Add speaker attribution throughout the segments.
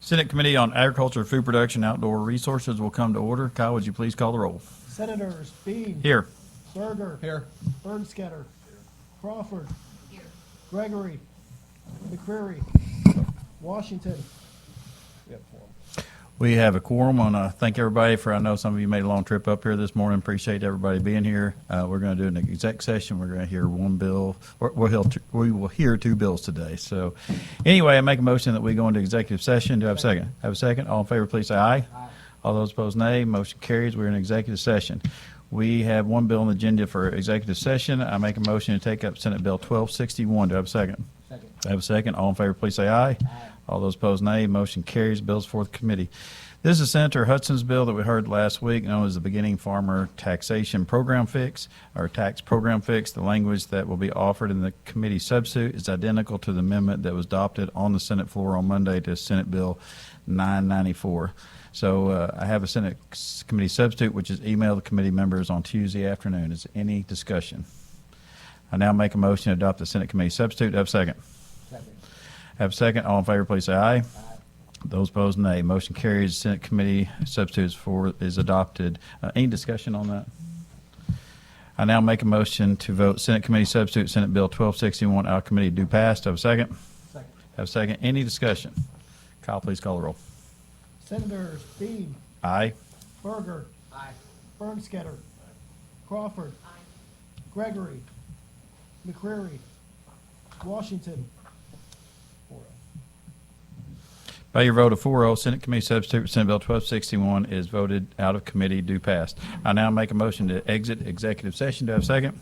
Speaker 1: Senate Committee on Agriculture, Food Production, Outdoor Resources will come to order. Kyle, would you please call the roll?
Speaker 2: Senators Bean.
Speaker 1: Here.
Speaker 2: Berger.
Speaker 3: Here.
Speaker 2: Bernsketter. Crawford. Here. Gregory. McCreary. Washington.
Speaker 1: We have a quorum. I want to thank everybody for, I know some of you made a long trip up here this morning. Appreciate everybody being here. We're going to do an exec session. We're going to hear one bill. We will hear two bills today. So anyway, I make a motion that we go into executive session. Do I have a second? Have a second? All in favor, please say aye. Aye. All those opposed, nay. Motion carries. We're in executive session. We have one bill on the agenda for executive session. I make a motion to take up Senate Bill 1261. Do I have a second?
Speaker 3: Second.
Speaker 1: I have a second. All in favor, please say aye. Aye. All those opposed, nay. Motion carries. Bill's before the committee. This is Senator Hudson's bill that we heard last week, known as the Beginning Farmer Taxation Program Fix, or Tax Program Fix. The language that will be offered in the committee substitute is identical to the amendment that was adopted on the Senate floor on Monday to Senate Bill 994. So I have a Senate committee substitute, which is emailed to committee members on Tuesday afternoon. Is there any discussion? I now make a motion to adopt the Senate committee substitute. Have a second?
Speaker 3: Second.
Speaker 1: Have a second. All in favor, please say aye. Aye. Those opposed, nay. Motion carries. Senate committee substitutes is adopted. Any discussion on that? I now make a motion to vote Senate committee substitute Senate Bill 1261 out of committee. Do pass. Have a second?
Speaker 3: Second.
Speaker 1: Have a second. Any discussion? Kyle, please call the roll.
Speaker 2: Senators Bean.
Speaker 1: Aye.
Speaker 2: Berger.
Speaker 3: Aye.
Speaker 2: Bernsketter. Crawford. Aye. Gregory. McCreary. Washington.
Speaker 1: By your vote of 4-0, Senate committee substitute Senate Bill 1261 is voted out of committee. Do pass. I now make a motion to exit executive session. Do I have a second?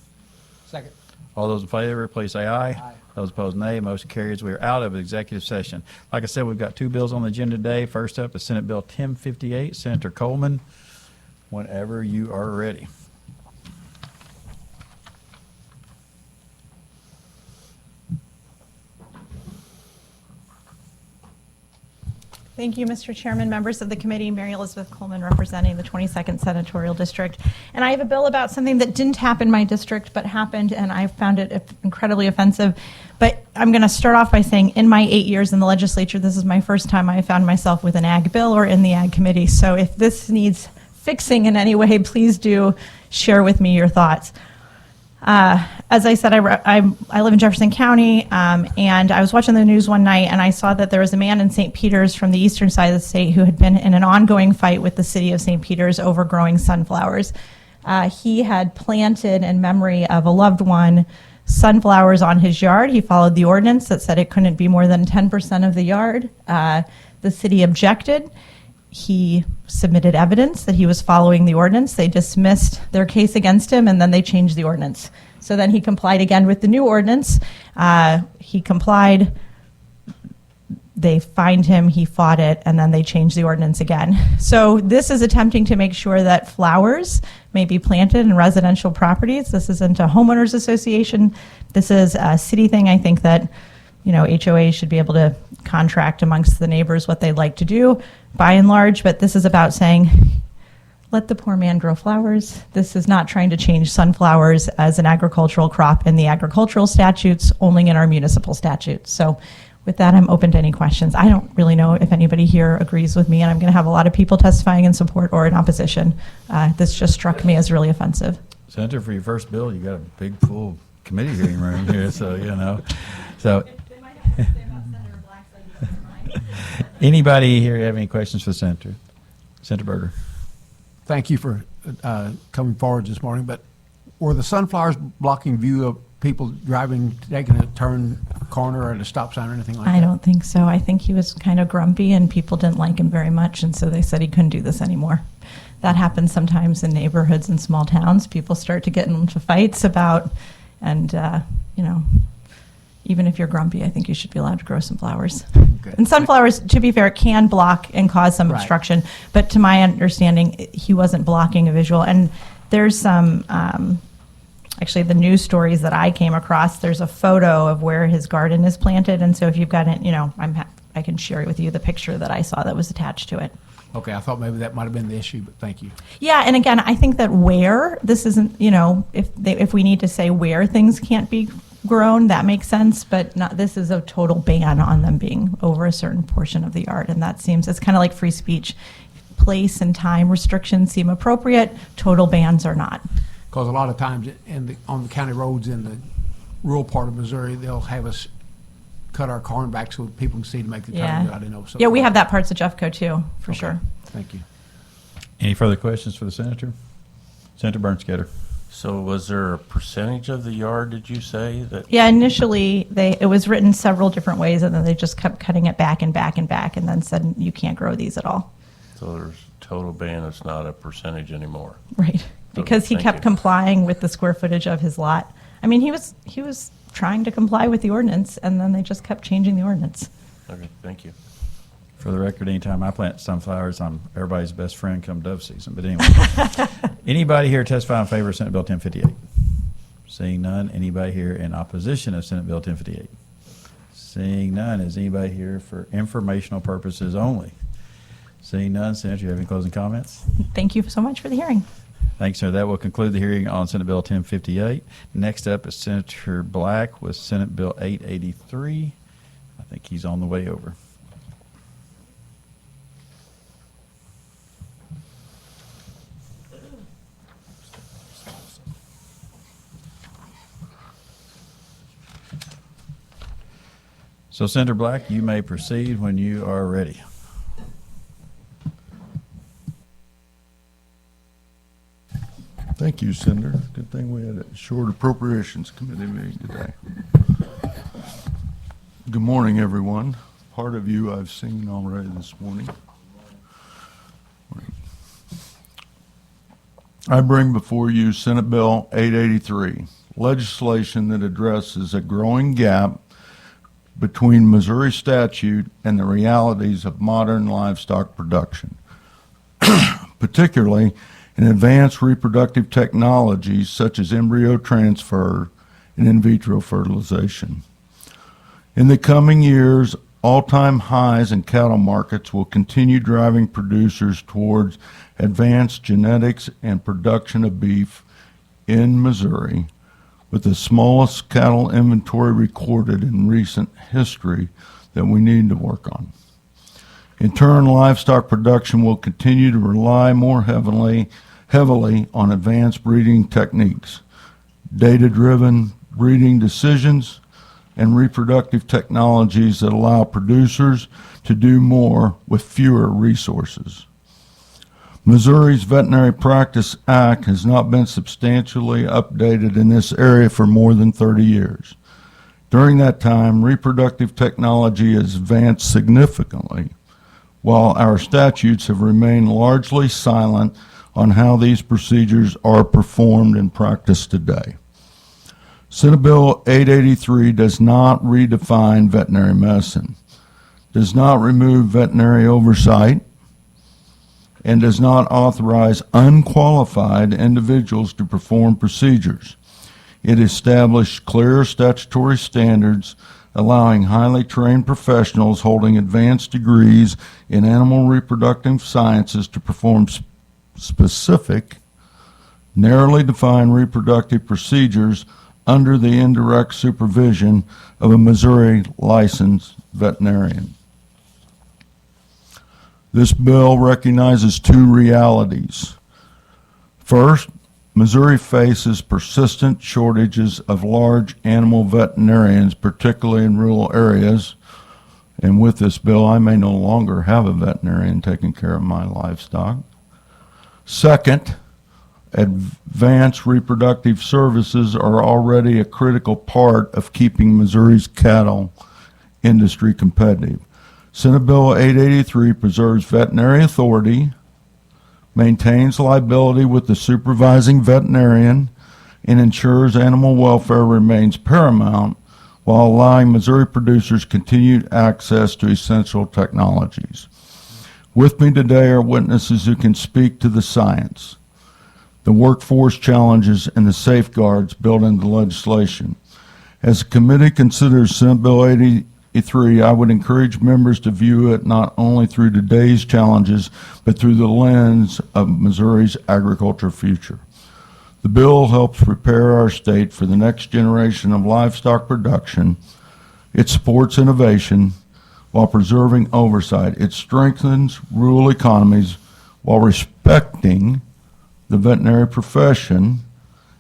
Speaker 3: Second.
Speaker 1: All those in favor, please say aye.
Speaker 3: Aye.
Speaker 1: Those opposed, nay. Motion carries. We are out of executive session. Like I said, we've got two bills on the agenda today. First up is Senate Bill 1058. Senator Coleman, whenever you are ready.
Speaker 4: Thank you, Mr. Chairman, members of the committee. Mary Elizabeth Coleman representing the 22nd Senatorial District. And I have a bill about something that didn't happen in my district but happened, and I found it incredibly offensive. But I'm going to start off by saying in my 8 years in the legislature, this is my first time I have found myself with an ag bill or in the ag committee. So if this needs fixing in any way, please do share with me your thoughts. As I said, I live in Jefferson County, and I was watching the news one night, and I saw that there was a man in St. Peters from the eastern side of the state who had been in an ongoing fight with the city of St. Peters over growing sunflowers. He had planted in memory of a loved one sunflowers on his yard. He followed the ordinance that said it couldn't be more than 10% of the yard. The city objected. He submitted evidence that he was following the ordinance. They dismissed their case against him, and then they changed the ordinance. So then he complied again with the new ordinance. He complied. They fined him. He fought it, and then they changed the ordinance again. So this is attempting to make sure that flowers may be planted in residential properties. This isn't a homeowners association. This is a city thing. I think that HOA should be able to contract amongst the neighbors what they'd like to do by and large, but this is about saying, let the poor man grow flowers. This is not trying to change sunflowers as an agricultural crop in the agricultural statutes, only in our municipal statutes. So with that, I'm open to any questions. I don't really know if anybody here agrees with me, and I'm going to have a lot of people testifying in support or in opposition. This just struck me as really offensive.
Speaker 1: Senator, for your first bill, you got a big, full committee hearing room here, so, So. Anybody here have any questions for the Senator? Senator Berger.
Speaker 3: Thank you for coming forward this morning, but were the sunflowers blocking view of people driving, taking a turn corner or at a stop sign or anything like that?
Speaker 4: I don't think so. I think he was kind of grumpy and people didn't like him very much, and so they said he couldn't do this anymore. That happens sometimes in neighborhoods and small towns. People start to get into fights about, and even if you're grumpy, I think you should be allowed to grow some flowers.
Speaker 3: Okay.
Speaker 4: And sunflowers, to be fair, can block and cause some
Speaker 3: Right.
Speaker 4: obstruction, but to my understanding, he wasn't blocking a visual. And there's some, actually the news stories that I came across, there's a photo of where his garden is planted, and so if you've got it, I can share with you the picture that I saw that was attached to it.
Speaker 3: Okay, I thought maybe that might have been the issue, but thank you.
Speaker 4: Yeah, and again, I think that where, this isn't, if we need to say where things can't be grown, that makes sense, but not, this is a total ban on them being over a certain portion of the yard, and that seems, it's kind of like free speech. Place and time restrictions seem appropriate, total bans are not.
Speaker 3: Because a lot of times on the county roads in the rural part of Missouri, they'll have us cut our corn back so people can see to make the turn.
Speaker 4: Yeah.
Speaker 3: I didn't know.
Speaker 4: Yeah, we have that parts of Jeffco too, for
Speaker 3: Okay.
Speaker 4: sure.
Speaker 3: Thank you.
Speaker 1: Any further questions for the senator? Senator Bernskader.
Speaker 5: So was there a percentage of the yard, did you say, that?
Speaker 4: Yeah, initially, it was written several different ways, and then they just kept cutting it back and back and back, and then said, you can't grow these at all.
Speaker 5: So there's a total ban, it's not a percentage anymore?
Speaker 4: Right, because he
Speaker 5: Thank
Speaker 4: kept
Speaker 5: you.
Speaker 4: complying with the square footage of his lot. I mean, he was trying to comply with the ordinance, and then they just kept changing the ordinance.
Speaker 5: Okay, thank you.
Speaker 1: For the record, anytime I plant sunflowers, I'm everybody's best friend come dove season. But anyway, anybody here testify in favor of Senate Bill 1058? Seeing none, anybody here in opposition of Senate Bill 1058? Seeing none, is anybody here for informational purposes only? Seeing none, Senator, you have any closing comments?
Speaker 4: Thank you so much for the hearing.
Speaker 1: Thanks, sir. That will conclude the hearing on Senate Bill 1058. Next up is Senator Black with Senate Bill 883. I think he's on the way over. So, Senator Black, you may proceed when you are ready.
Speaker 6: Thank you, Senator. Good thing we had a short Appropriations Committee meeting today. Good morning, everyone. Part of you I've seen already this morning. I bring before you Senate Bill 883, legislation that addresses a growing gap between Missouri statute and the realities of modern livestock production, particularly in advanced reproductive technologies such as embryo transfer and in vitro fertilization. In the coming years, all-time highs in cattle markets will continue driving producers towards advanced genetics and production of beef in Missouri, with the smallest cattle inventory recorded in recent history that we need to work on. In turn, livestock production will continue to rely more heavily on advanced breeding techniques, data-driven breeding decisions, and reproductive technologies that allow producers to do more with fewer resources. Missouri's Veterinary Practice Act has not been substantially updated in this area for more than 30 years. During that time, reproductive technology has advanced significantly, while our statutes have remained largely silent on how these procedures are performed in practice today. Senate Bill 883 does not redefine veterinary medicine, does not remove veterinary oversight, and does not authorize unqualified individuals to perform procedures. It established clear statutory standards allowing highly trained professionals holding advanced degrees in animal reproductive sciences to perform specific, narrowly defined reproductive procedures under the indirect supervision of a Missouri licensed veterinarian. This bill recognizes two realities. First, Missouri faces persistent shortages of large animal veterinarians, particularly in rural areas. And with this bill, I may no longer have a veterinarian taking care of my livestock. Second, advanced reproductive services are already a critical part of keeping Missouri's cattle industry competitive. Senate Bill 883 preserves veterinary authority, maintains liability with the supervising veterinarian, and ensures animal welfare remains paramount while allowing Missouri producers continued access to essential technologies. With me today are witnesses who can speak to the science, the workforce challenges, and the safeguards built into legislation. As the committee considers Senate Bill 883, I would encourage members to view it not only through today's challenges, but through the lens of Missouri's agriculture future. The bill helps prepare our state for the next generation of livestock production. It supports innovation while preserving oversight. It strengthens rural economies while respecting the veterinary profession,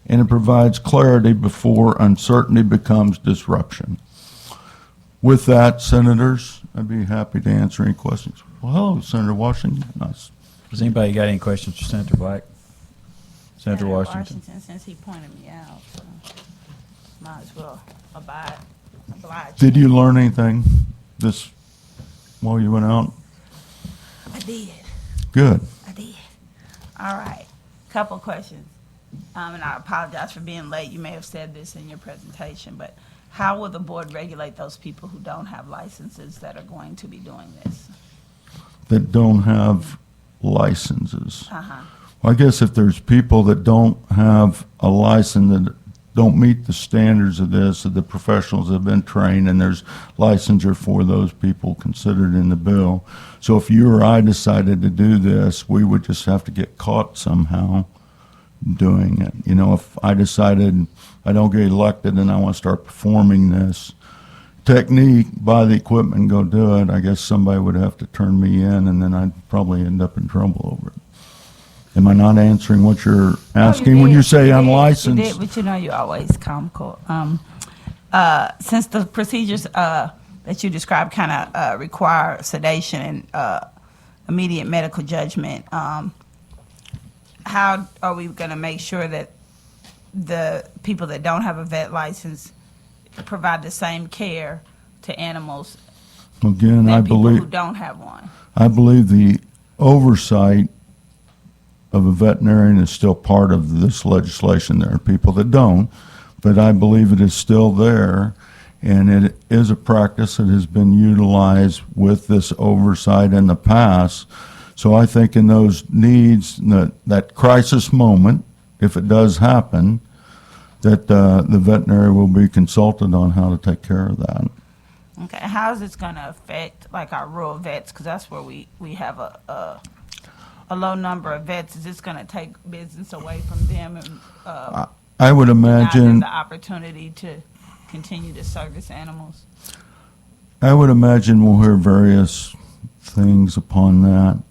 Speaker 6: and it provides clarity before uncertainty becomes disruption. With that, Senators, I'd be happy to answer any questions. Well, hello, Senator Washington. Nice.
Speaker 1: Does anybody got any questions for Senator Black? Senator Washington.
Speaker 7: Since he pointed me out, so might as well oblige.
Speaker 6: Did you learn anything this while you went out?
Speaker 7: I did.
Speaker 6: Good.
Speaker 7: I did. All right. Couple questions. And I apologize for being late. You may have said this in your presentation, but how will the board regulate those people who don't have licenses that are going to be doing this?
Speaker 6: That don't have licenses.
Speaker 7: Uh-huh.
Speaker 6: Well, I guess if there's people that don't have a license that don't meet the standards of this, that the professionals have been trained, and there's licensure for those people considered in the bill. So if you or I decided to do this, we would just have to get caught somehow doing it. You know, if I decided I don't get elected and I want to start performing this technique, buy the equipment and go do it, I guess somebody would have to turn me in, and then I'd probably end up in trouble over it. Am I not answering what you're asking when you say unlicensed?
Speaker 7: You did, but you know you're always comical. Since the procedures that you described kind of require sedation and immediate medical judgment, how are we going to make sure that the people that don't have a vet license provide the same care to animals
Speaker 6: Again,
Speaker 7: than
Speaker 6: I
Speaker 7: people
Speaker 6: believe
Speaker 7: who don't have one?
Speaker 6: I believe the oversight of a veterinarian is still part of this legislation. There are people that don't, but I believe it is still there, and it is a practice that has been utilized with this oversight in the past. So I think in those needs, that crisis moment, if it does happen, that the veterinary will be consulted on how to take care of that.
Speaker 7: Okay, how is this going to affect like our rural vets? Because that's where we have a low number of vets. Is this going to take business away from them and
Speaker 6: I would
Speaker 7: deny them
Speaker 6: imagine
Speaker 7: the opportunity to continue to service animals?
Speaker 6: I would imagine we'll hear various things upon that.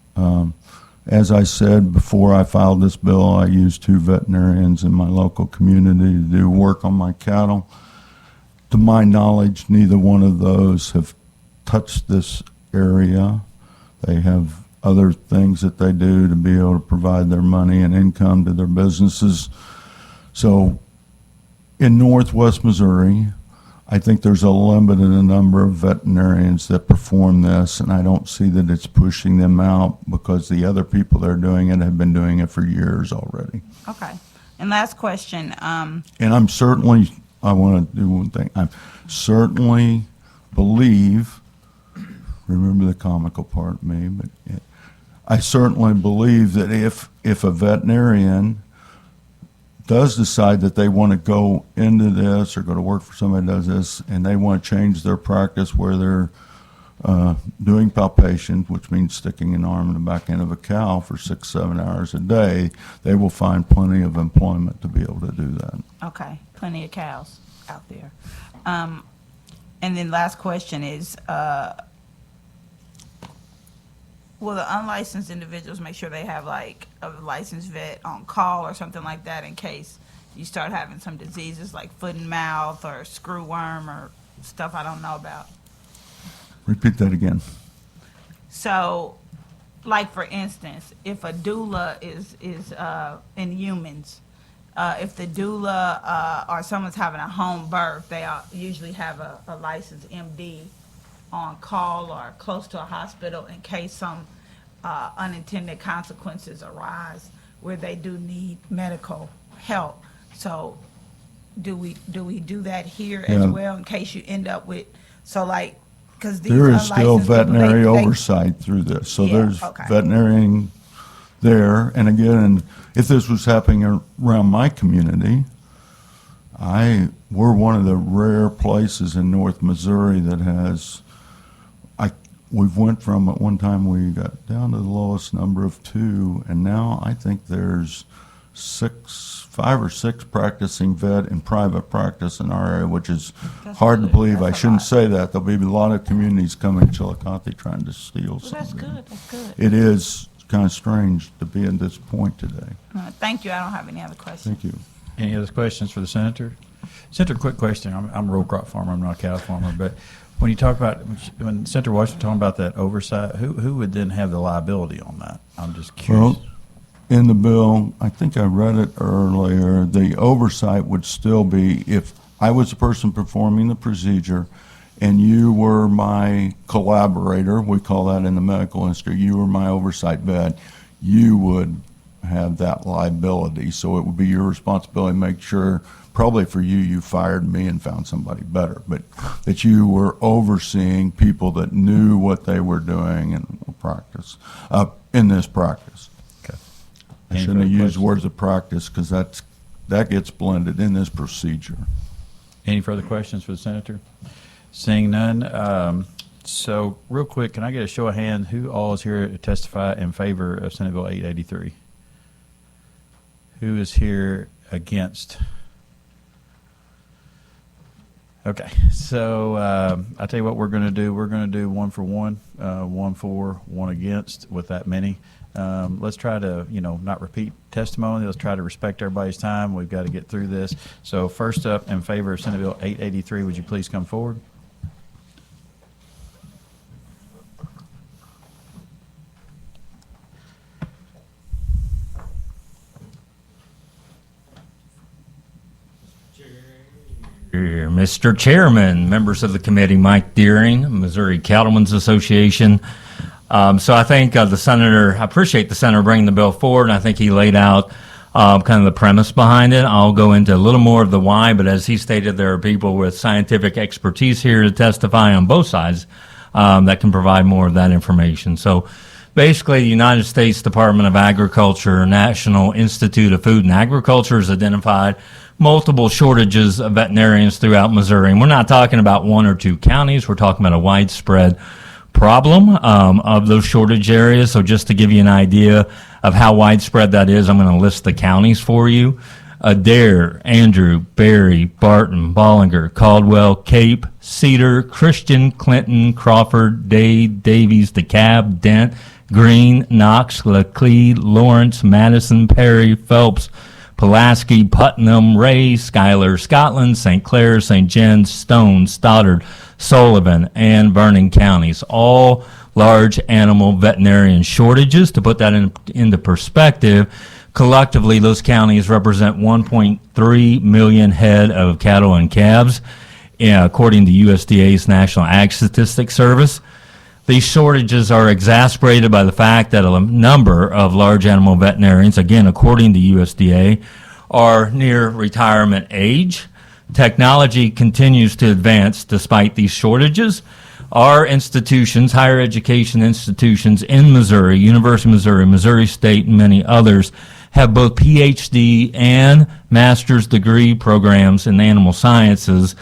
Speaker 6: As I said before I filed this bill, I used 2 veterinarians in my local community to do work on my cattle. To my knowledge, neither one of those have touched this area. They have other things that they do to be able to provide their money and income to their businesses. So in Northwest Missouri, I think there's a limited number of veterinarians that perform this, and I don't see that it's pushing them out because the other people that are doing it have been doing it for years already.
Speaker 7: Okay. And last question.
Speaker 6: And I want to do one thing. I certainly believe, remember the comical part of me, but I certainly believe that if a veterinarian does decide that they want to go into this or go to work for somebody that does this, and they want to change their practice where they're doing palpations, which means sticking an arm in the back end of a cow for 6-7 hours a day, they will find plenty of employment to be able to do that.
Speaker 7: Okay. Plenty of cows out there. And then last question is, will the unlicensed individuals make sure they have like a licensed vet on call or something like that in case you start having some diseases like foot and mouth or screwworm or stuff I don't know about?
Speaker 6: Repeat that again.
Speaker 7: So, like for instance, if a doula is in humans, if the doula or someone's having a home birth, they usually have a licensed MD on call or close to a hospital in case some unintended consequences arise where they do need medical help. So do we do that here as
Speaker 6: Yeah.
Speaker 7: well in case you end up with, so like, because these
Speaker 6: There is still
Speaker 7: unlicensed people,
Speaker 6: veterinary
Speaker 7: they-
Speaker 6: oversight through this. So
Speaker 7: Yeah,
Speaker 6: there's
Speaker 7: okay.
Speaker 6: veterinarian there. And again, if this was happening around my community, we're one of the rare places in North Missouri that has, we've went from, at one time we got down to the lowest number of 2, and now I think there's 5 or 6 practicing vet in private practice in our area, which is
Speaker 7: That's
Speaker 6: hard to
Speaker 7: good.
Speaker 6: believe. I
Speaker 7: That's a
Speaker 6: shouldn't
Speaker 7: lot.
Speaker 6: say that. There'll be a lot of communities coming to Chillicothe trying to steal
Speaker 7: Well, that's
Speaker 6: something.
Speaker 7: good, that's good.
Speaker 6: It is kind of strange to be at this point today.
Speaker 7: Thank you, I don't have any other questions.
Speaker 6: Thank you.
Speaker 1: Any other questions for the senator? Senator, quick question. I'm a row crop farmer. I'm not a cow farmer, but when you talk about, when Senator Washington talking about that oversight, who would then have the liability on that? I'm just curious.
Speaker 6: Well, in the bill, I think I read it earlier, the oversight would still be if I was the person performing the procedure and you were my collaborator, we call that in the medical industry, you were my oversight vet, you would have that liability. So it would be your responsibility to make sure, probably for you, you fired me and found somebody better, but that you were overseeing people that knew what they were doing in practice, in this practice.
Speaker 1: Okay.
Speaker 6: I
Speaker 1: Any
Speaker 6: shouldn't have
Speaker 1: further
Speaker 6: used
Speaker 1: questions?
Speaker 6: words of practice because that gets blended in this procedure.
Speaker 1: Any further questions for the senator? Seeing none. So real quick, can I get a show of hand? Who all is here to testify in favor of Senate Bill 883? Who is here against? Okay, so I tell you what we're going to do. We're going to do 1 for 1, 1 for, 1 against with that many. Let's try to, not repeat testimony. Let's try to respect everybody's time. We've got to get through this. So first up, in favor of Senate Bill 883, would you please come forward?
Speaker 8: Mr. Chairman, members of the committee, Mike Deering, Missouri Cattlemen's Association. So I think the senator, I appreciate the senator bringing the bill forward, and I think he laid out kind of the premise behind it. I'll go into a little more of the why, but as he stated, there are people with scientific expertise here to testify on both sides that can provide more of that information. So basically, the United States Department of Agriculture, National Institute of Food and Agriculture has identified multiple shortages of veterinarians throughout Missouri. And we're not talking about 1 or 2 counties. We're talking about a widespread problem of those shortage areas. So just to give you an idea of how widespread that is, I'm going to list the counties for you. Adair, Andrew, Berry, Barton, Bollinger, Caldwell, Cape, Cedar, Christian, Clinton, Crawford, Dade, Davies, DeKalb, Dent, Greene, Knox, Laclede, Lawrence, Madison, Perry, Phelps, Pulaski, Putnam, Ray, Schuyler, Scotland, St. Clair, St. John's, Stone, Stoddard, Sullivan, and Vernon counties, all large animal veterinarian shortages. To put that into perspective, collectively, those counties represent 1.3 million head of cattle and calves, according to USDA's National Ag Statistics Service. These shortages are exacerbated by the fact that a number of large animal veterinarians, again, according to USDA, are near retirement age. Technology continues to advance despite these shortages. Our institutions, higher education institutions in Missouri, University of Missouri, Missouri State, and many others, have both PhD and master's degree programs in animal sciences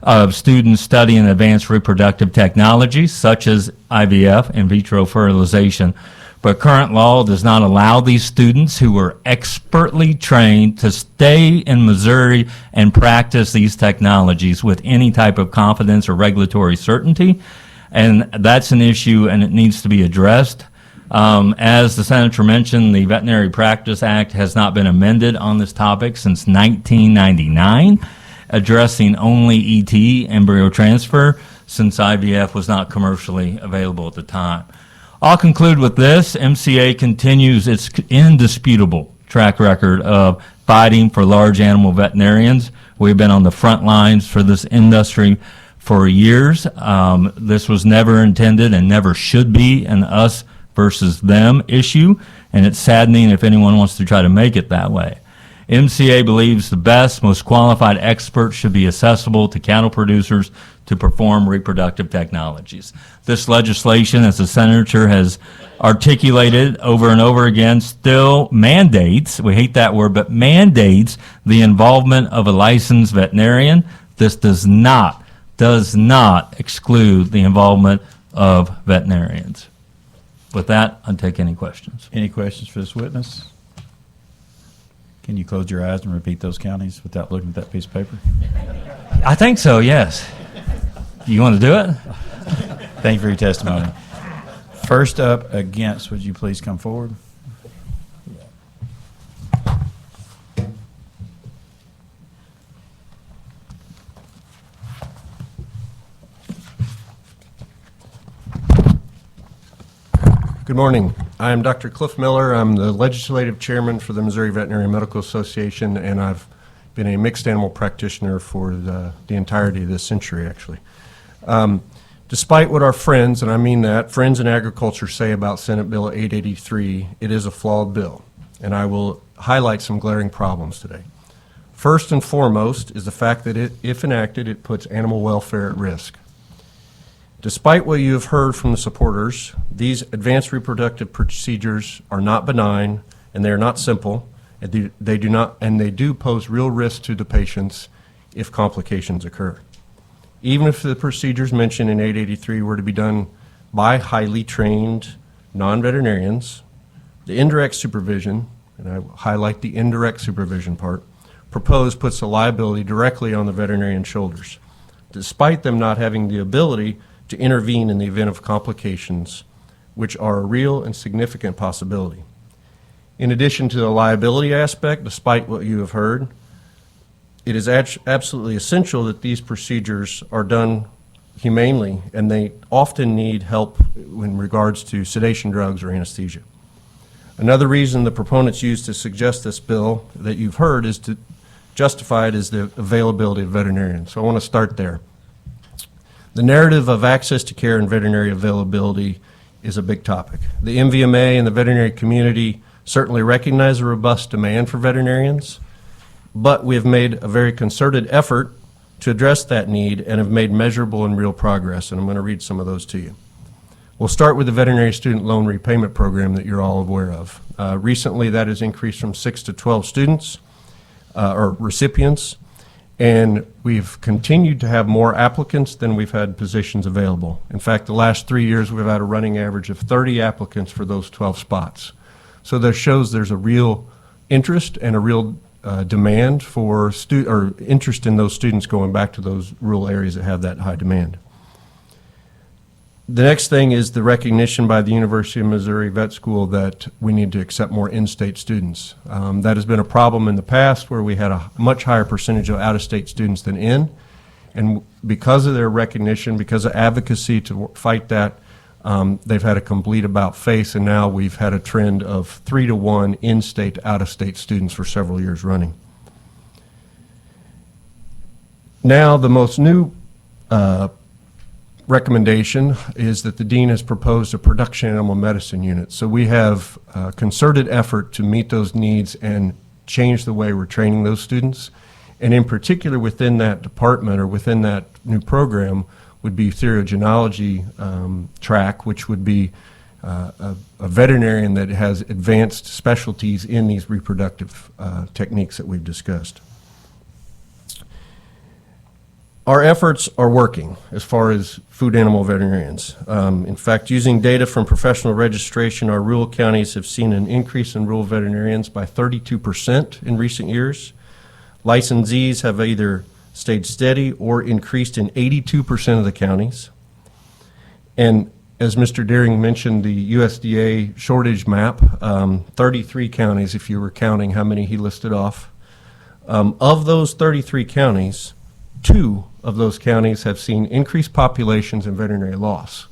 Speaker 8: of students studying advanced reproductive technologies such as IVF, in vitro fertilization. But current law does not allow these students who are expertly trained to stay in Missouri and practice these technologies with any type of confidence or regulatory certainty. And that's an issue, and it needs to be addressed. As the senator mentioned, the Veterinary Practice Act has not been amended on this topic since 1999. Addressing only ET, embryo transfer, since IVF was not commercially available at the time. I'll conclude with this. MCA continues its indisputable track record of fighting for large animal veterinarians. We've been on the front lines for this industry for years. This was never intended and never should be an us versus them issue, and it's saddening if anyone wants to try to make it that way. MCA believes the best, most qualified experts should be accessible to cattle producers to perform reproductive technologies. This legislation, as the senator has articulated over and over again, still mandates, we hate that word, but mandates the involvement of a licensed veterinarian. This does not exclude the involvement of veterinarians. With that, I'll take any questions.
Speaker 1: Any questions for this witness? Can you close your eyes and repeat those counties without looking at that piece of paper?
Speaker 8: I think so, yes. You want to do it?
Speaker 1: Thank you for your testimony. First up against, would you please come forward?
Speaker 9: Good morning. I am Dr. Cliff Miller. I'm the legislative chairman for the Missouri Veterinary Medical Association, and I've been a mixed animal practitioner for the entirety of this century, actually. Despite what our friends, and I mean that, friends in agriculture say about Senate Bill 883, it is a flawed bill, and I will highlight some glaring problems today. First and foremost is the fact that if enacted, it puts animal welfare at risk. Despite what you have heard from the supporters, these advanced reproductive procedures are not benign, and they are not simple, and they do pose real risk to the patients if complications occur. Even if the procedures mentioned in 883 were to be done by highly trained non-veterinarians, the indirect supervision, and I highlight the indirect supervision part, proposed puts the liability directly on the veterinarian's shoulders, despite them not having the ability to intervene in the event of complications, which are a real and significant possibility. In addition to the liability aspect, despite what you have heard, it is absolutely essential that these procedures are done humanely, and they often need help in regards to sedation drugs or anesthesia. Another reason the proponents use to suggest this bill that you've heard is to justify it as the availability of veterinarians. So I want to start there. The narrative of access to care and veterinary availability is a big topic. The MVMA and the veterinary community certainly recognize a robust demand for veterinarians, but we have made a very concerted effort to address that need and have made measurable and real progress, and I'm going to read some of those to you. We'll start with the Veterinary Student Loan Repayment Program that you're all aware of. Recently, that has increased from 6 to 12 students or recipients, and we've continued to have more applicants than we've had positions available. In fact, the last 3 years, we've had a running average of 30 applicants for those 12 spots. So that shows there's a real interest and a real demand for interest in those students going back to those rural areas that have that high demand. The next thing is the recognition by the University of Missouri Vet School that we need to accept more in-state students. That has been a problem in the past where we had a much higher percentage of out-of-state students than in, and because of their recognition, because of advocacy to fight that, they've had a complete about-face, and now we've had a trend of 3-to-1 in-state to out-of-state students for several years running. Now, the most new recommendation is that the dean has proposed a production animal medicine unit. So we have a concerted effort to meet those needs and change the way we're training those students. And in particular within that department or within that new program would be theriogenology track, which would be a veterinarian that has advanced specialties in these reproductive techniques that we've discussed. Our efforts are working as far as food animal veterinarians. In fact, using data from professional registration, our rural counties have seen an increase in rural veterinarians by 32% in recent years. Licensees have either stayed steady or increased in 82% of the counties. And as Mr. Deering mentioned, the USDA shortage map, 33 counties, if you were counting how many he listed off. Of those 33 counties, 2 of those counties have seen increased populations and veterinary loss.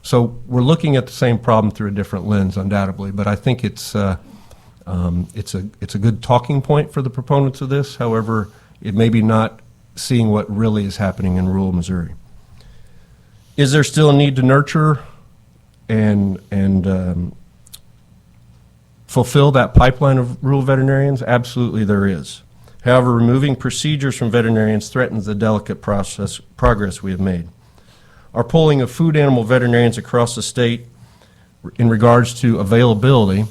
Speaker 9: So we're looking at the same problem through a different lens, undoubtedly, but I think it's a good talking point for the proponents of this. However, it may be not seeing what really is happening in rural Missouri. Is there still a need to nurture and fulfill that pipeline of rural veterinarians? Absolutely there is. However, removing procedures from veterinarians threatens the delicate progress we have made. Our polling of food animal veterinarians across the state in regards to availability,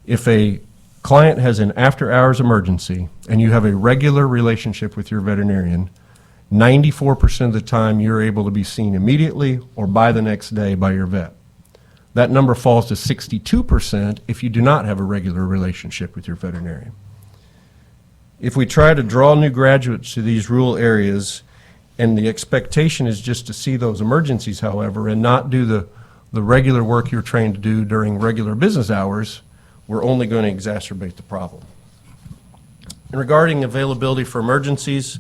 Speaker 9: if a client has an after-hours emergency and you have a regular relationship with your veterinarian, 94% of the time you're able to be seen immediately or by the next day by your vet. That number falls to 62% if you do not have a regular relationship with your veterinarian. If we try to draw new graduates to these rural areas, and the expectation is just to see those emergencies, however, and not do the regular work you're trained to do during regular business hours, we're only going to exacerbate the problem. And regarding availability for emergencies,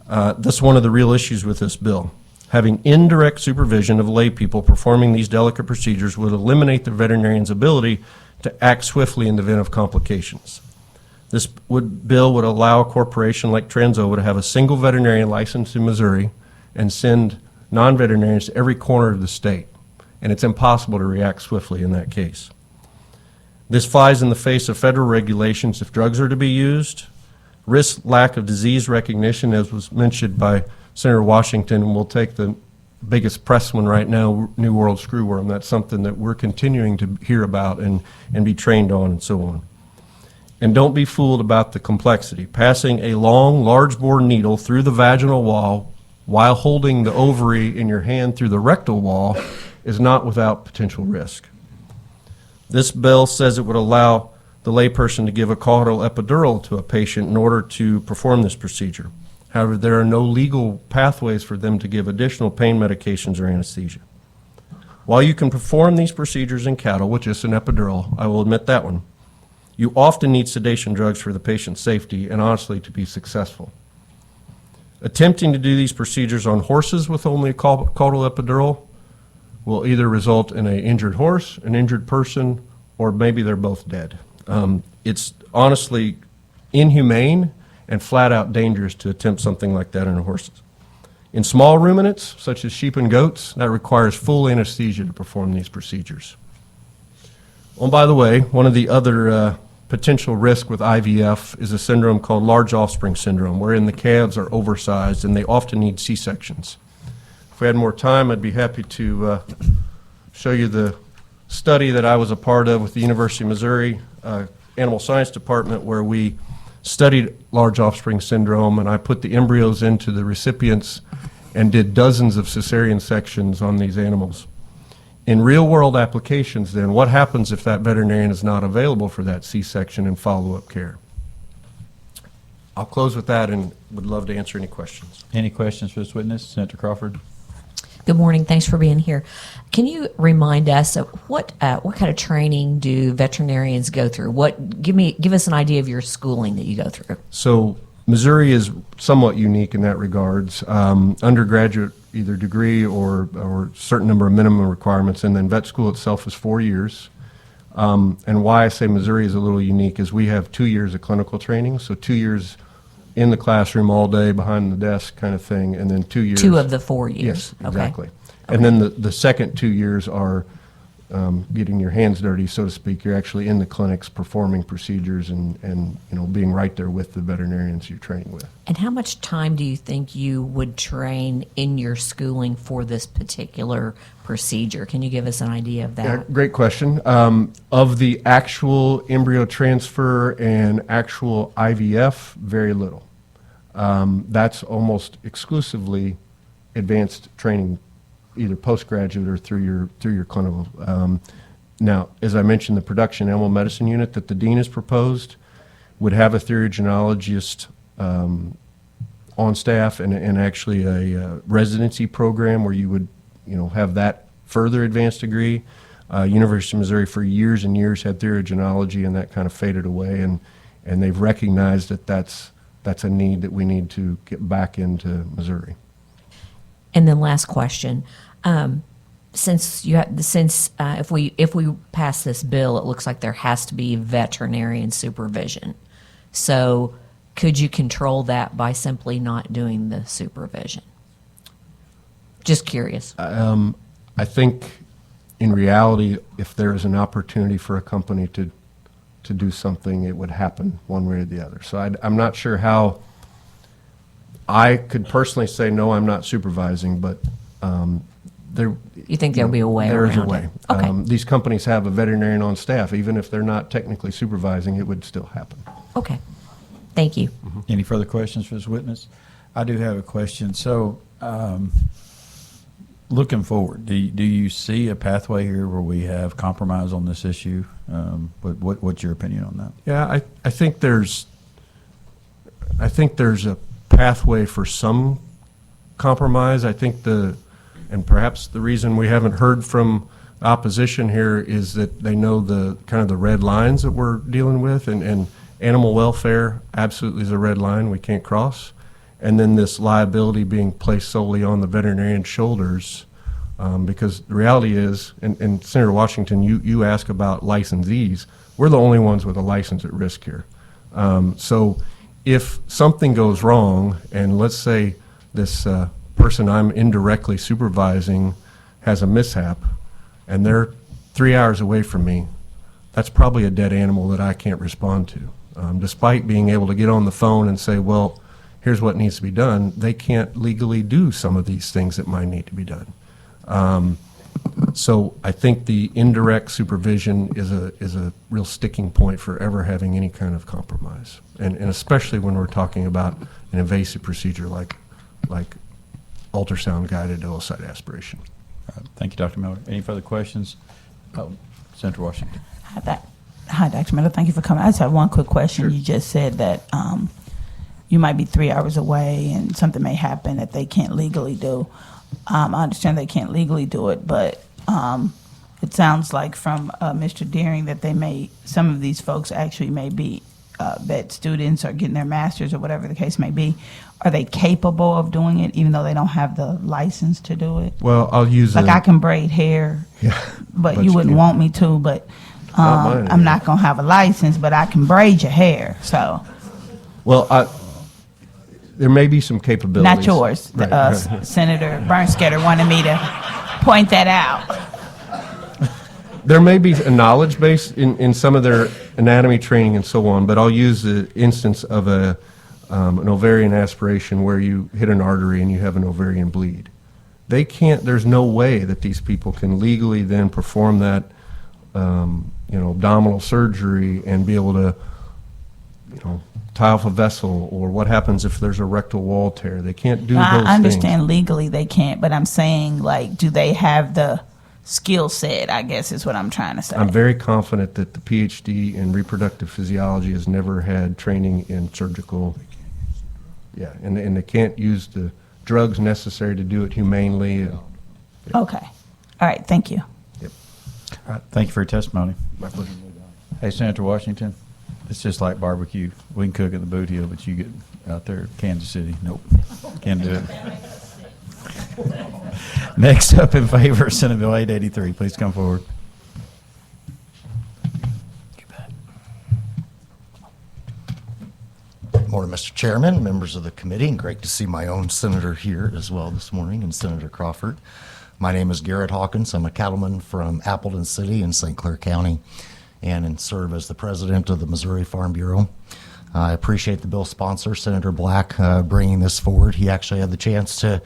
Speaker 9: that's one of the real issues with this bill. Having indirect supervision of lay people performing these delicate procedures would eliminate the veterinarian's ability to act swiftly in the event of complications. This bill would allow a corporation like Transova to have a single veterinarian licensed in Missouri and send non-veterinarians to every corner of the state, and it's impossible to react swiftly in that case. This flies in the face of federal regulations if drugs are to be used. Risk lack of disease recognition, as was mentioned by Senator Washington, and we'll take the biggest press one right now, New World Screwworm. That's something that we're continuing to hear about and be trained on and so on. And don't be fooled about the complexity. Passing a long, large bore needle through the vaginal wall while holding the ovary in your hand through the rectal wall is not without potential risk. This bill says it would allow the layperson to give a caudal epidural to a patient in order to perform this procedure. However, there are no legal pathways for them to give additional pain medications or anesthesia. While you can perform these procedures in cattle with just an epidural, I will admit that one, you often need sedation drugs for the patient's safety and honestly to be successful. Attempting to do these procedures on horses with only a caudal epidural will either result in an injured horse, an injured person, or maybe they're both dead. It's honestly inhumane and flat out dangerous to attempt something like that on horses. In small ruminants, such as sheep and goats, that requires full anesthesia to perform these procedures. Oh, by the way, one of the other potential risks with IVF is a syndrome called large offspring syndrome, wherein the calves are oversized and they often need C-sections. If we had more time, I'd be happy to show you the study that I was a part of with the University of Missouri Animal Science Department, where we studied large offspring syndrome, and I put the embryos into the recipients and did dozens of cesarean sections on these animals. In real-world applications, then, what happens if that veterinarian is not available for that C-section and follow-up care? I'll close with that and would love to answer any questions.
Speaker 1: Any questions for this witness? Senator Crawford?
Speaker 10: Good morning. Thanks for being here. Can you remind us of what kind of training do veterinarians go through? Give us an idea of your schooling that you go through.
Speaker 9: So Missouri is somewhat unique in that regards. Undergraduate, either degree or certain number of minimum requirements, and then vet school itself is 4 years. And why I say Missouri is a little unique is we have 2 years of clinical training, so 2 years in the classroom all day behind the desk kind of thing, and then 2 years.
Speaker 10: 2 of the 4 years.
Speaker 9: Yes,
Speaker 10: Okay.
Speaker 9: exactly. And then the second 2 years are getting your hands dirty, so to speak. You're actually in the clinics performing procedures and being right there with the veterinarians you're training with.
Speaker 10: And how much time do you think you would train in your schooling for this particular procedure? Can you give us an idea of that?
Speaker 9: Yeah, great question. Of the actual embryo transfer and actual IVF, very little. That's almost exclusively advanced training, either postgraduate or through your clinical. Now, as I mentioned, the production animal medicine unit that the dean has proposed would have a theriogenologist on staff and actually a residency program where you would have that further advanced degree. University of Missouri for years and years had theriogenology, and that kind of faded away, and they've recognized that that's a need that we need to get back into Missouri.
Speaker 10: And then last question, if we pass this bill, it looks like there has to be veterinarian supervision. So could you control that by simply not doing the supervision? Just curious.
Speaker 9: I think in reality, if there is an opportunity for a company to do something, it would happen one way or the other. So I'm not sure how. I could personally say, no, I'm not supervising, but there.
Speaker 10: You think there'll be a way
Speaker 9: There is a
Speaker 10: around
Speaker 9: way.
Speaker 10: it? Okay.
Speaker 9: These companies have a veterinarian on staff. Even if they're not technically supervising, it would still happen.
Speaker 10: Okay. Thank you.
Speaker 1: Any further questions for this witness? I do have a question. So, looking forward, do you see a pathway here where we have compromise on this issue? What's your opinion on that?
Speaker 9: Yeah, I think there's I think there's a pathway for some compromise. I think and perhaps the reason we haven't heard from opposition here is that they know the kind of the red lines that we're dealing with, and animal welfare absolutely is a red line we can't cross. And then this liability being placed solely on the veterinarian's shoulders, because the reality is, and Senator Washington, you ask about licensees. We're the only ones with a license at risk here. So if something goes wrong, and let's say this person I'm indirectly supervising has a mishap, and they're 3 hours away from me, that's probably a dead animal that I can't respond to. Despite being able to get on the phone and say, well, here's what needs to be done, they can't legally do some of these things that might need to be done. So I think the indirect supervision is a real sticking point for ever having any kind of compromise, and especially when we're talking about an invasive procedure like ultrasound-guided oocyte aspiration.
Speaker 1: Thank you, Dr. Miller. Any further questions? Senator Washington.
Speaker 7: Hi, Dr. Miller. Thank you for coming. I just have one quick question. You just said that you might be 3 hours away and something may happen that they can't legally do. I understand they can't legally do it, but it sounds like from Mr. Deering that some of these folks actually may be vet students or getting their masters or whatever the case may be. Are they capable of doing it even though they don't have the license to do it?
Speaker 9: Well, I'll use
Speaker 7: I can braid hair, but you wouldn't want me to, but I'm not going to have a license, but I can braid your hair, so.
Speaker 9: Well, there may be some capabilities.
Speaker 7: Not yours.
Speaker 9: Right.
Speaker 7: Senator Bernskatter wanted me to point that out.
Speaker 9: There may be a knowledge base in some of their anatomy training and so on, but I'll use the instance of an ovarian aspiration where you hit an artery and you have an ovarian bleed. There's no way that these people can legally then perform that abdominal surgery and be able to tie off a vessel, or what happens if there's a rectal wall tear. They can't do those things.
Speaker 7: I understand legally they can't, but I'm saying, do they have the skill set, I guess is what I'm trying to say.
Speaker 9: I'm very confident that the PhD in reproductive physiology has never had training in surgical. Yeah, and they can't use the drugs necessary to do it humanely.
Speaker 7: Okay. All right, thank you.
Speaker 9: Yep.
Speaker 1: All right. Thank you for your testimony.
Speaker 9: My pleasure.
Speaker 1: Hey, Senator Washington, it's just like barbecue. We can cook at the boot hill, but you get out there, Kansas City. Nope, can't do it. Next up in favor of Senate Bill 883, please come forward.
Speaker 11: Good morning, Mr. Chairman, members of the committee, and great to see my own senator here as well this morning, and Senator Crawford. My name is Garrett Hawkins. I'm a cattleman from Appleton City in St. Clair County, and serve as the president of the Missouri Farm Bureau. I appreciate the bill sponsor, Senator Black, bringing this forward. He actually had the chance to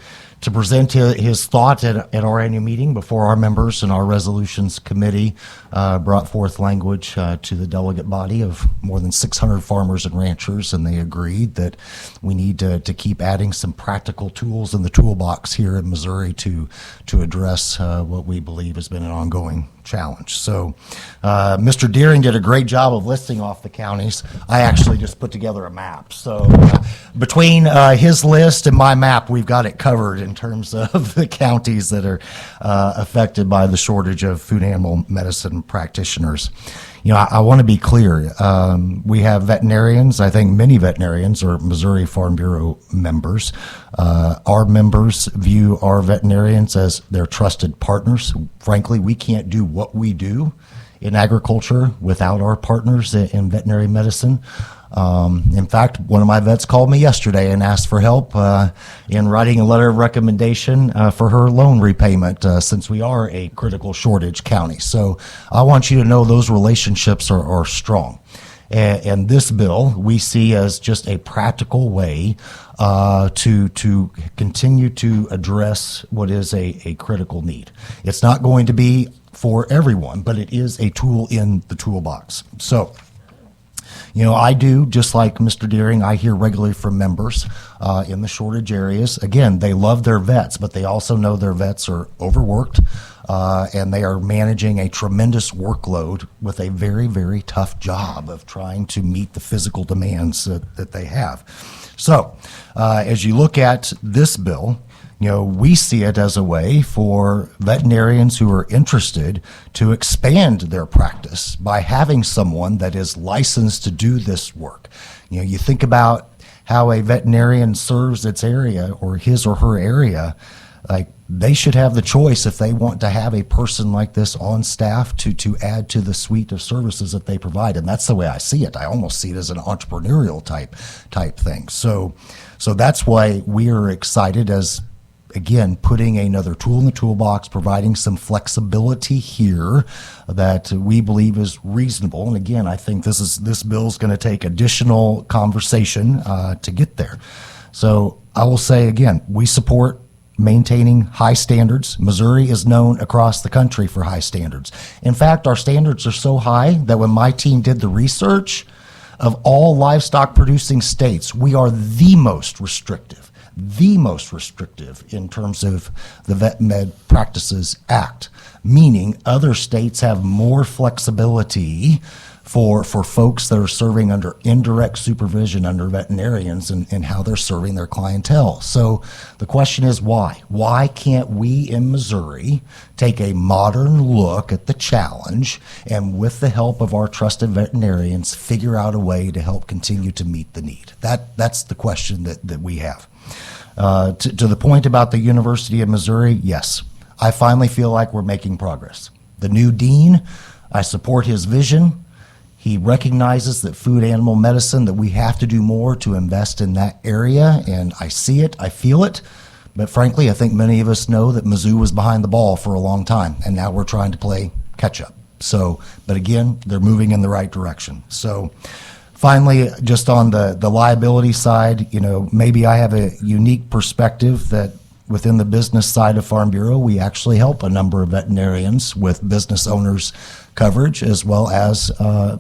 Speaker 11: present his thought at our annual meeting before our members, and our resolutions committee brought forth language to the delegate body of more than 600 farmers and ranchers, and they agreed that we need to keep adding some practical tools in the toolbox here in Missouri to address what we believe has been an ongoing challenge. So Mr. Deering did a great job of listing off the counties. I actually just put together a map. So between his list and my map, we've got it covered in terms of the counties that are affected by the shortage of food animal medicine practitioners. You know, I want to be clear. We have veterinarians. I think many veterinarians are Missouri Farm Bureau members. Our members view our veterinarians as their trusted partners. Frankly, we can't do what we do in agriculture without our partners in veterinary medicine. In fact, one of my vets called me yesterday and asked for help in writing a letter of recommendation for her loan repayment since we are a critical shortage county. So I want you to know those relationships are strong. And this bill we see as just a practical way to continue to address what is a critical need. It's not going to be for everyone, but it is a tool in the toolbox. So, You know, I do, just like Mr. Deering, I hear regularly from members in the shortage areas. Again, they love their vets, but they also know their vets are overworked and they are managing a tremendous workload with a very, very tough job of trying to meet the physical demands that they have. So, as you look at this bill, you know, we see it as a way for veterinarians who are interested to expand their practice by having someone that is licensed to do this work. You know, you think about how a veterinarian serves its area or his or her area, like they should have the choice if they want to have a person like this on staff to add to the suite of services that they provide. And that's the way I see it. I almost see it as an entrepreneurial type thing. So that's why we are excited as, again, putting another tool in the toolbox, providing some flexibility here that we believe is reasonable. And again, I think this bill is going to take additional conversation to get there. So I will say again, we support maintaining high standards. Missouri is known across the country for high standards. In fact, our standards are so high that when my team did the research, of all livestock producing states, we are the most restrictive in terms of the Vet Med Practices Act, meaning other states have more flexibility for folks that are serving under indirect supervision under veterinarians and how they're serving their clientele. So the question is why? Why can't we in Missouri take a modern look at the challenge and with the help of our trusted veterinarians figure out a way to help continue to meet the need? That's the question that we have. To the point about the University of Missouri, yes, I finally feel like we're making progress. The new dean, I support his vision. He recognizes that food animal medicine, that we have to do more to invest in that area, and I see it, I feel it. But frankly, I think many of us know that Mizzou was behind the ball for a long time, and now we're trying to play catch up. So, but again, they're moving in the right direction. So, finally, just on the liability side, you know, maybe I have a unique perspective that within the business side of Farm Bureau, we actually help a number of veterinarians with business owners coverage as well as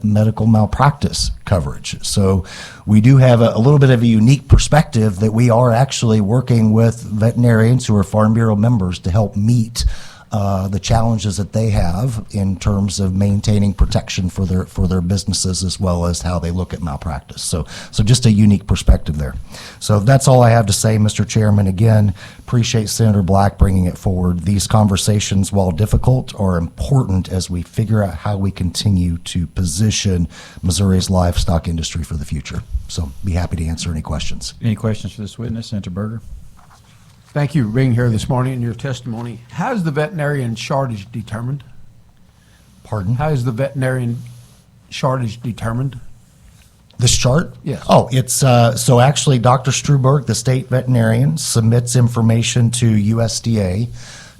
Speaker 11: medical malpractice coverage. So we do have a little bit of a unique perspective that we are actually working with veterinarians who are Farm Bureau members to help meet the challenges that they have in terms of maintaining protection for their businesses as well as how they look at malpractice. So just a unique perspective there. So that's all I have to say, Mr. Chairman. Again, appreciate Senator Black bringing it forward. These conversations, while difficult, are important as we figure out how we continue to position Missouri's livestock industry for the future. So be happy to answer any questions.
Speaker 1: Any questions for this witness, Senator Berger?
Speaker 3: Thank you for being here this morning and your testimony. How is the veterinarian shortage determined?
Speaker 11: Pardon?
Speaker 3: How is the veterinarian shortage determined?
Speaker 11: This chart?
Speaker 3: Yes.
Speaker 11: Oh, it's so actually Dr. Struberg, the state veterinarian, submits information to USDA,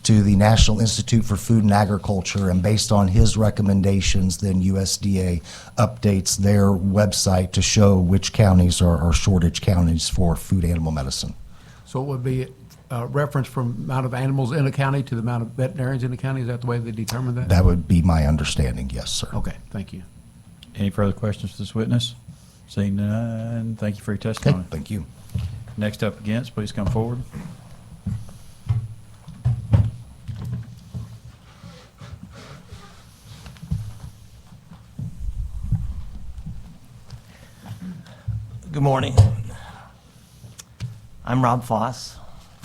Speaker 11: to the National Institute for Food and Agriculture, and based on his recommendations, then USDA updates their website to show which counties are shortage counties for food animal medicine.
Speaker 3: So it would be a reference from amount of animals in a county to the amount of veterinarians in the county? Is that the way they determine that?
Speaker 11: That would be my understanding, yes, sir.
Speaker 3: Okay, thank you.
Speaker 1: Any further questions for this witness? Seeing none, thank you for your
Speaker 11: Okay,
Speaker 1: testimony.
Speaker 11: thank you.
Speaker 1: Next up against, please come forward.
Speaker 12: Good morning. I'm Rob Foss,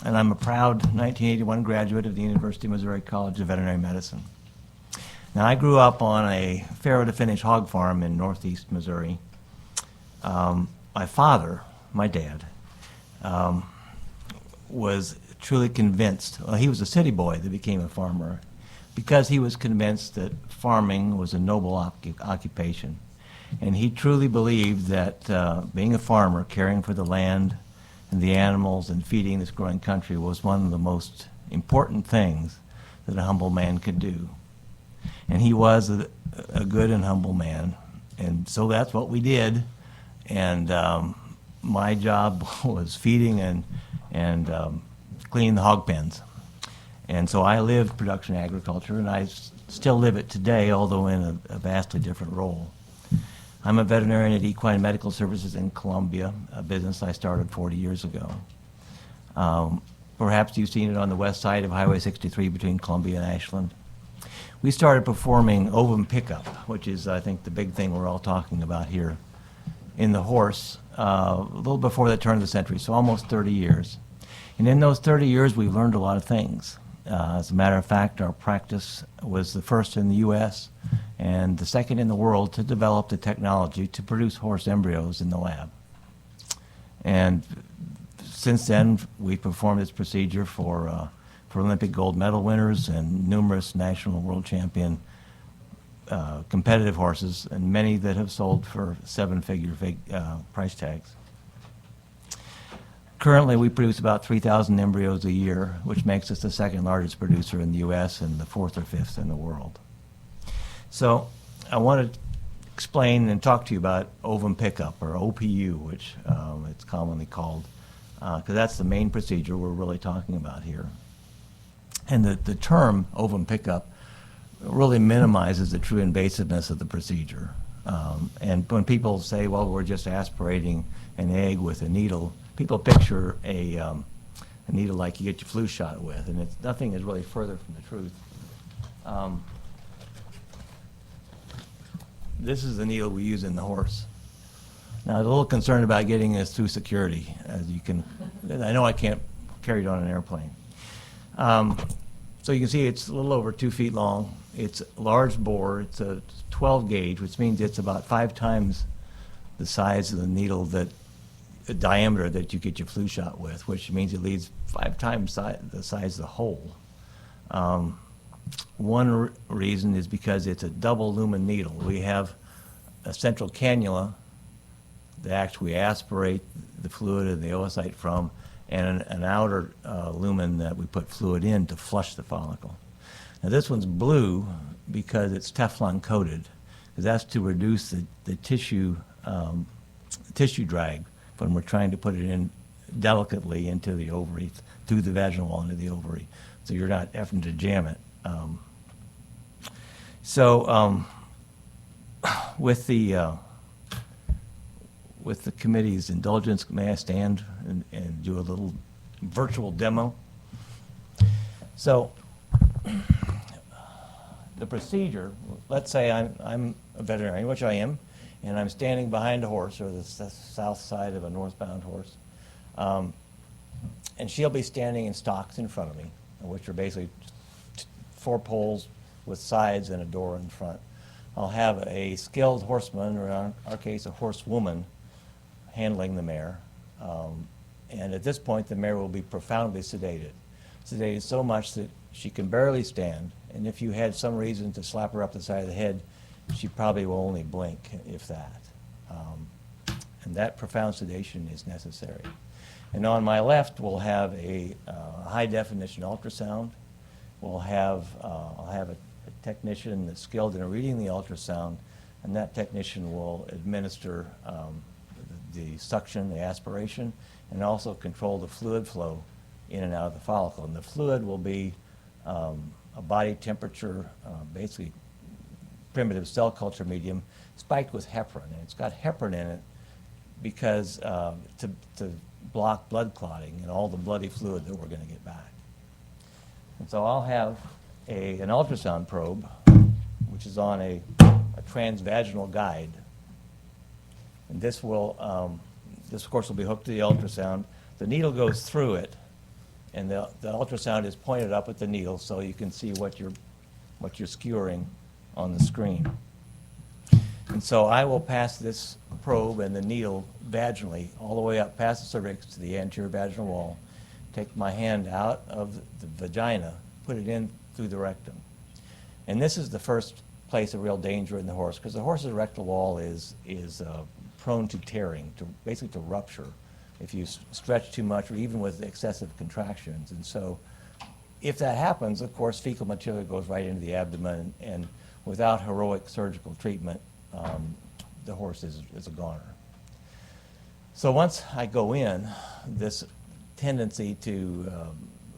Speaker 12: and I'm a proud 1981 graduate of the University of Missouri College of Veterinary Medicine. Now, I grew up on a farrow-to-finish hog farm in northeast Missouri. My father, my dad, was truly convinced, well, he was a city boy that became a farmer, because he was convinced that farming was a noble occupation. And he truly believed that being a farmer, caring for the land and the animals and feeding this growing country was one of the most important things that a humble man could do. And he was a good and humble man. And so that's what we did. And my job was feeding and cleaning the hog pens. And so I lived production agriculture, and I still live it today, although in a vastly different role. I'm a veterinarian at Equine Medical Services in Columbia, a business I started 40 years ago. Perhaps you've seen it on the west side of Highway 63 between Columbia and Ashland. We started performing ovum pickup, which is, I think, the big thing we're all talking about here, in the horse a little before the turn of the century, so almost 30 years. And in those 30 years, we've learned a lot of things. As a matter of fact, our practice was the first in the U.S. and the second in the world to develop the technology to produce horse embryos in the lab. And since then, we performed this procedure for Olympic gold medal winners and numerous national world champion competitive horses, and many that have sold for seven-figure price tags. Currently, we produce about 3,000 embryos a year, which makes us the second largest producer in the U.S. and the fourth or fifth in the world. So I want to explain and talk to you about ovum pickup, or OPU, which it's commonly called, because that's the main procedure we're really talking about here. And the term ovum pickup really minimizes the true invasiveness of the procedure. And when people say, well, we're just aspirating an egg with a needle, people picture a needle like you get your flu shot with, and nothing is really further from the truth. This is the needle we use in the horse. Now, I'm a little concerned about getting this through security. As you can, I know I can't carry it on an airplane. So you can see it's a little over 2 feet long. It's a large bore. It's a 12 gauge, which means it's about 5 times the size of the needle the diameter that you get your flu shot with, which means it leaves 5 times the size of the hole. One reason is because it's a double lumen needle. We have a central cannula that actually aspirate the fluid and the oocyte from, and an outer lumen that we put fluid in to flush the follicle. Now this one's blue because it's Teflon coated, because that's to reduce the tissue drag when we're trying to put it in delicately into the ovary, through the vaginal wall into the ovary, so you're not having to jam it. With the committee's indulgence, may I stand and do a little virtual demo? So the procedure, let's say I'm a veterinarian, which I am, and I'm standing behind a horse, or the south side of a northbound horse, and she'll be standing in stocks in front of me, which are basically 4 poles with sides and a door in front. I'll have a skilled horseman, or in our case, a horsewoman, handling the mare. And at this point, the mare will be profoundly sedated. Sedated so much that she can barely stand, and if you had some reason to slap her up the side of the head, she probably will only blink, if that. And that profound sedation is necessary. And on my left, we'll have a high-definition ultrasound. I'll have a technician that's skilled in reading the ultrasound, and that technician will administer the suction, the aspiration, and also control the fluid flow in and out of the follicle. And the fluid will be a body temperature, basically primitive cell culture medium, spiked with heparin. And it's got heparin in it because to block blood clotting and all the bloody fluid that we're going to get back. And so I'll have an ultrasound probe, which is on a transvaginal guide. And this will, this of course will be hooked to the ultrasound. The needle goes through it, and the ultrasound is pointed up at the needle so you can see what you're skewering on the screen. And so I will pass this probe and the needle vaginally all the way up past the cervix to the anterior vaginal wall, take my hand out of the vagina, put it in through the rectum. And this is the first place of real danger in the horse, because the horse's rectal wall is prone to tearing, basically to rupture if you stretch too much or even with excessive contractions. And so if that happens, of course, fecal material goes right into the abdomen, and without heroic surgical treatment, the horse is a goner. So once I go in, this tendency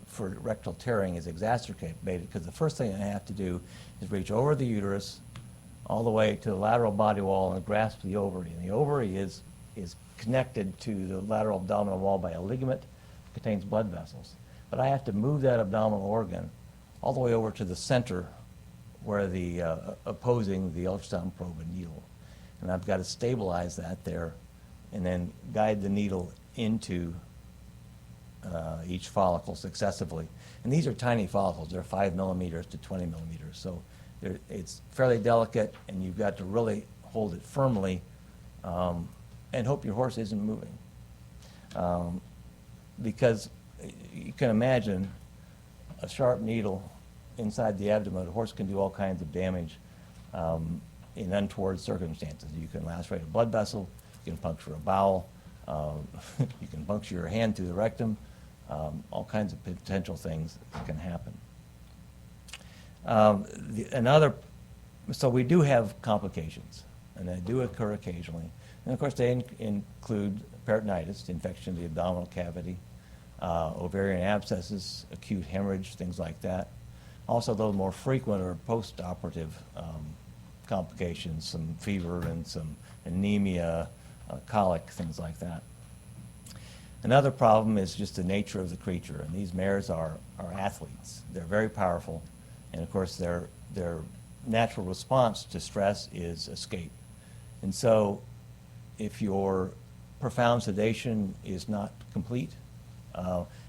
Speaker 12: for rectal tearing is exacerbated, because the first thing I have to do is reach over the uterus, all the way to the lateral body wall and grasp the ovary. And the ovary is connected to the lateral abdominal wall by a ligament that contains blood vessels. But I have to move that abdominal organ all the way over to the center where the opposing the ultrasound probe and needle. And I've got to stabilize that there and then guide the needle into each follicle successively. And these are tiny follicles. They're 5 millimeters to 20 millimeters. So it's fairly delicate, and you've got to really hold it firmly and hope your horse isn't moving. Because you can imagine a sharp needle inside the abdomen. A horse can do all kinds of damage in untoward circumstances. You can lacerate a blood vessel, you can puncture a bowel, you can puncture your hand through the rectum, all kinds of potential things that can happen. So we do have complications, and they do occur occasionally. And of course, they include peritonitis, infection of the abdominal cavity, ovarian abscesses, acute hemorrhage, things like that. Also, those more frequent or post-operative complications, some fever and some anemia, colic, things like that. Another problem is just the nature of the creature, and these mares are athletes. They're very powerful, and of course their natural response to stress is escape. And so if your profound sedation is not complete,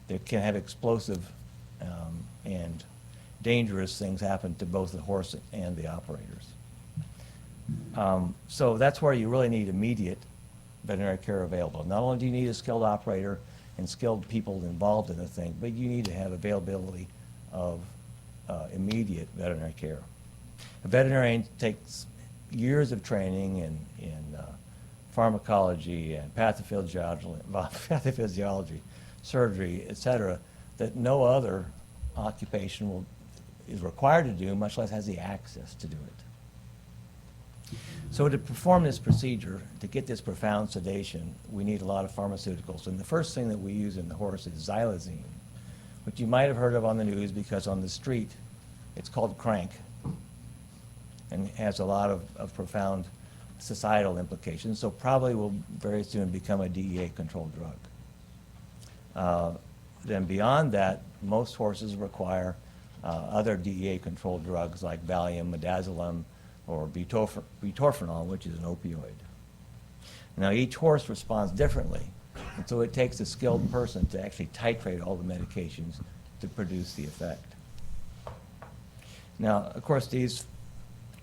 Speaker 12: they can have explosive and dangerous things happen to both the horse and the operators. So that's where you really need immediate veterinary care available. Not only do you need a skilled operator and skilled people involved in the thing, but you need to have availability of immediate veterinary care. A veterinarian takes years of training in pharmacology and pathophysiology, surgery, etc., that no other occupation is required to do, much less has the access to do it. So to perform this procedure, to get this profound sedation, we need a lot of pharmaceuticals. And the first thing that we use in the horse is xylazine, which you might have heard of on the news because on the street it's called crank and has a lot of profound societal implications, so probably will very soon become a DEA-controlled drug. Then beyond that, most horses require other DEA-controlled drugs like Valium, midazolam, or butorphanol, which is an opioid. Now, each horse responds differently, and so it takes a skilled person to actually titrate all the medications to produce the effect. Now, of course, these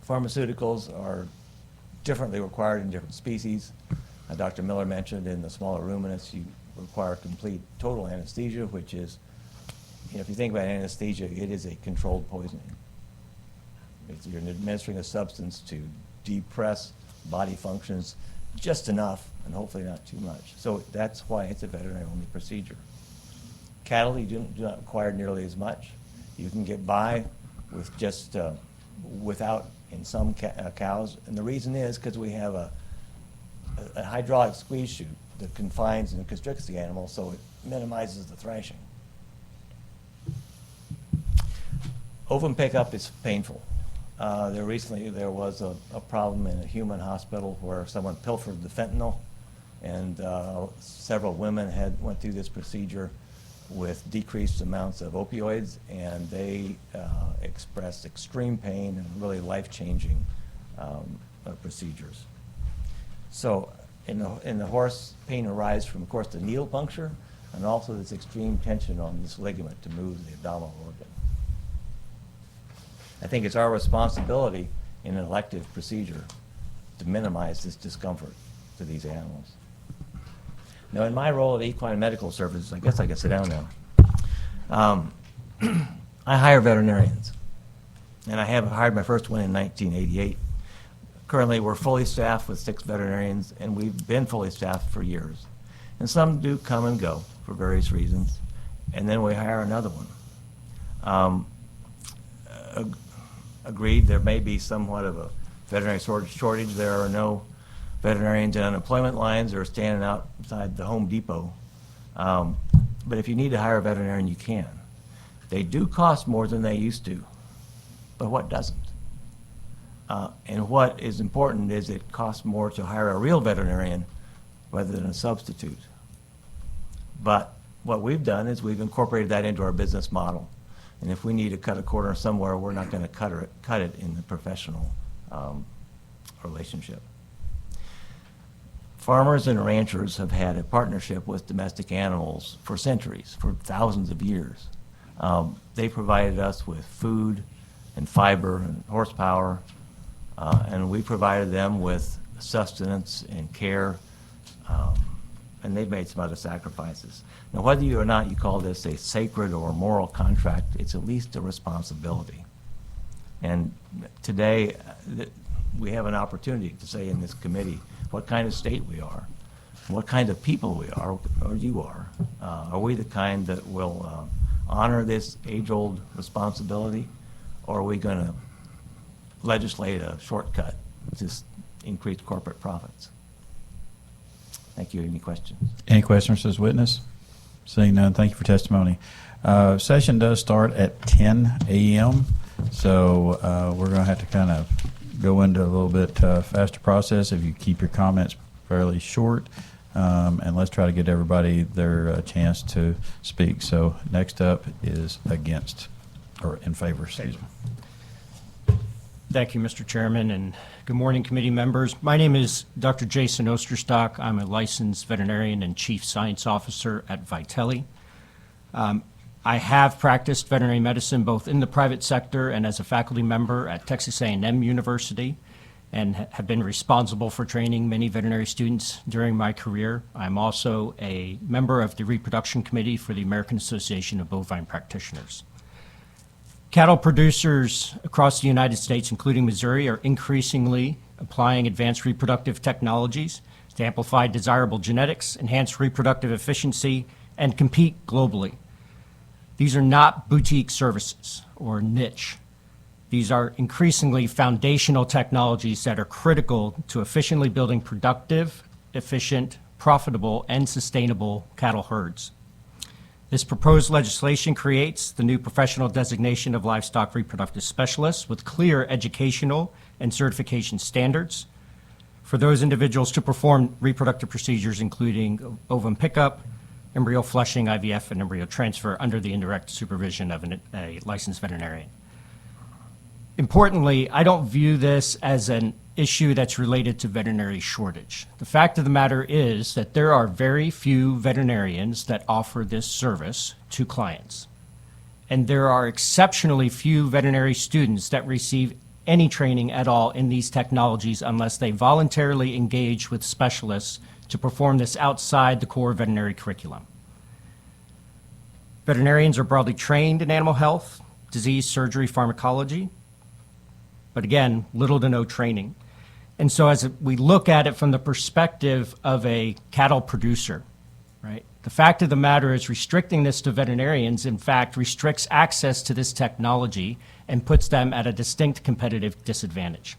Speaker 12: pharmaceuticals are differently required in different species. Dr. Miller mentioned in the smaller ruminants, you require complete total anesthesia, which is, if you think about anesthesia, it is a controlled poisoning. You're administering a substance to depress body functions just enough, and hopefully not too much. So that's why it's a veterinary-only procedure. Cattle, you do not require nearly as much. You can get by with just without in some cows, and the reason is because we have a hydraulic squeeze chute that confines and constricts the animal, so it minimizes the thrashing. Ovum pickup is painful. Recently there was a problem in a human hospital where someone pilfered the fentanyl, and several women went through this procedure with decreased amounts of opioids, and they expressed extreme pain and really life-changing procedures. So in the horse, pain arises from, of course, the needle puncture and also this extreme tension on this ligament to move the abdominal organ. I think it's our responsibility in an elective procedure to minimize this discomfort to these animals. Now, in my role at Equine Medical Services, I guess I can sit down now. I hire veterinarians, and I have hired my first one in 1988. Currently, we're fully staffed with 6 veterinarians, and we've been fully staffed for years. And some do come and go for various reasons, and then we hire another one. Agreed, there may be somewhat of a veterinary shortage. There are no veterinarians in unemployment lines or standing outside the Home Depot. But if you need to hire a veterinarian, you can. They do cost more than they used to, but what doesn't? And what is important is it costs more to hire a real veterinarian rather than a substitute. But what we've done is we've incorporated that into our business model. And if we need to cut a corner somewhere, we're not going to cut it in the professional relationship. Farmers and ranchers have had a partnership with domestic animals for centuries, for thousands of years. They provided us with food and fiber and horsepower, and we provided them with sustenance and care, and they've made some other sacrifices. Now, whether you or not you call this a sacred or moral contract, it's at least a responsibility. And today, we have an opportunity to say in this committee what kind of state we are, what kind of people we are, or you are. Are we the kind that will honor this age-old responsibility, or are we going to legislate a shortcut to increase corporate profits? Thank you. Any questions?
Speaker 1: Any questions for this witness? Seeing none, thank you for testimony. Session does start at 10 a.m., so we're going to have to kind of go into a little bit faster process if you keep your comments fairly short, and let's try to get everybody their chance to speak. So next up is against, or in favor, excuse me.
Speaker 13: Thank you, Mr. Chairman, and good morning, committee members. My name is Dr. Jason Osterstock. I'm a licensed veterinarian and chief science officer at Vitelli. I have practiced veterinary medicine both in the private sector and as a faculty member at Texas A&M University, and have been responsible for training many veterinary students during my career. I'm also a member of the reproduction committee for the American Association of Bovine Practitioners. Cattle producers across the United States, including Missouri, are increasingly applying advanced reproductive technologies to amplify desirable genetics, enhance reproductive efficiency, and compete globally. These are not boutique services or niche. These are increasingly foundational technologies that are critical to efficiently building productive, efficient, profitable, and sustainable cattle herds. This proposed legislation creates the new professional designation of livestock reproductive specialists with clear educational and certification standards for those individuals to perform reproductive procedures, including ovum pickup, embryo flushing, IVF, and embryo transfer under the indirect supervision of a licensed veterinarian. Importantly, I don't view this as an issue that's related to veterinary shortage. The fact of the matter is that there are very few veterinarians that offer this service to clients. And there are exceptionally few veterinary students that receive any training at all in these technologies unless they voluntarily engage with specialists to perform this outside the core veterinary curriculum. Veterinarians are broadly trained in animal health, disease, surgery, pharmacology, but again, little to no training. And so as we look at it from the perspective of a cattle producer, right, the fact of the matter is restricting this to veterinarians, in fact, restricts access to this technology and puts them at a distinct competitive disadvantage.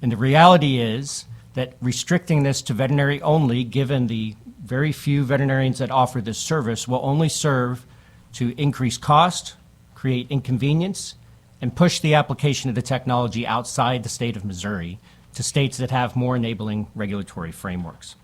Speaker 13: And the reality is that restricting this to veterinary only, given the very few veterinarians that offer this service, will only serve to increase cost, create inconvenience, and push the application of the technology outside the state of Missouri to states that have more enabling regulatory frameworks.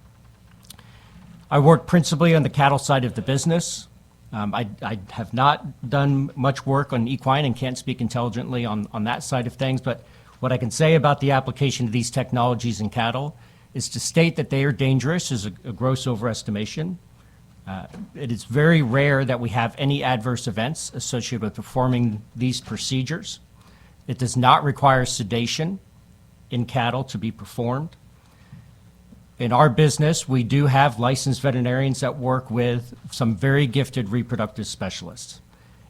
Speaker 13: I work principally on the cattle side of the business. I have not done much work on equine and can't speak intelligently on that side of things, but what I can say about the application of these technologies in cattle is to state that they are dangerous is a gross overestimation. It is very rare that we have any adverse events associated with performing these procedures. It does not require sedation in cattle to be performed. In our business, we do have licensed veterinarians that work with some very gifted reproductive specialists.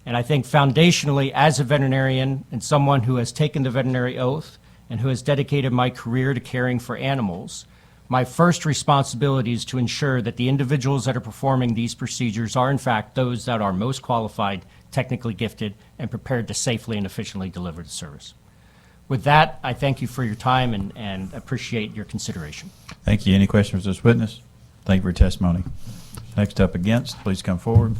Speaker 13: And I think foundationally, as a veterinarian and someone who has taken the veterinary oath and who has dedicated my career to caring for animals, my first responsibility is to ensure that the individuals that are performing these procedures are, in fact, those that are most qualified, technically gifted, and prepared to safely and efficiently deliver the service. With that, I thank you for your time and appreciate your consideration.
Speaker 1: Thank you. Any questions for this witness? Thank you for your testimony. Next up against, please come forward.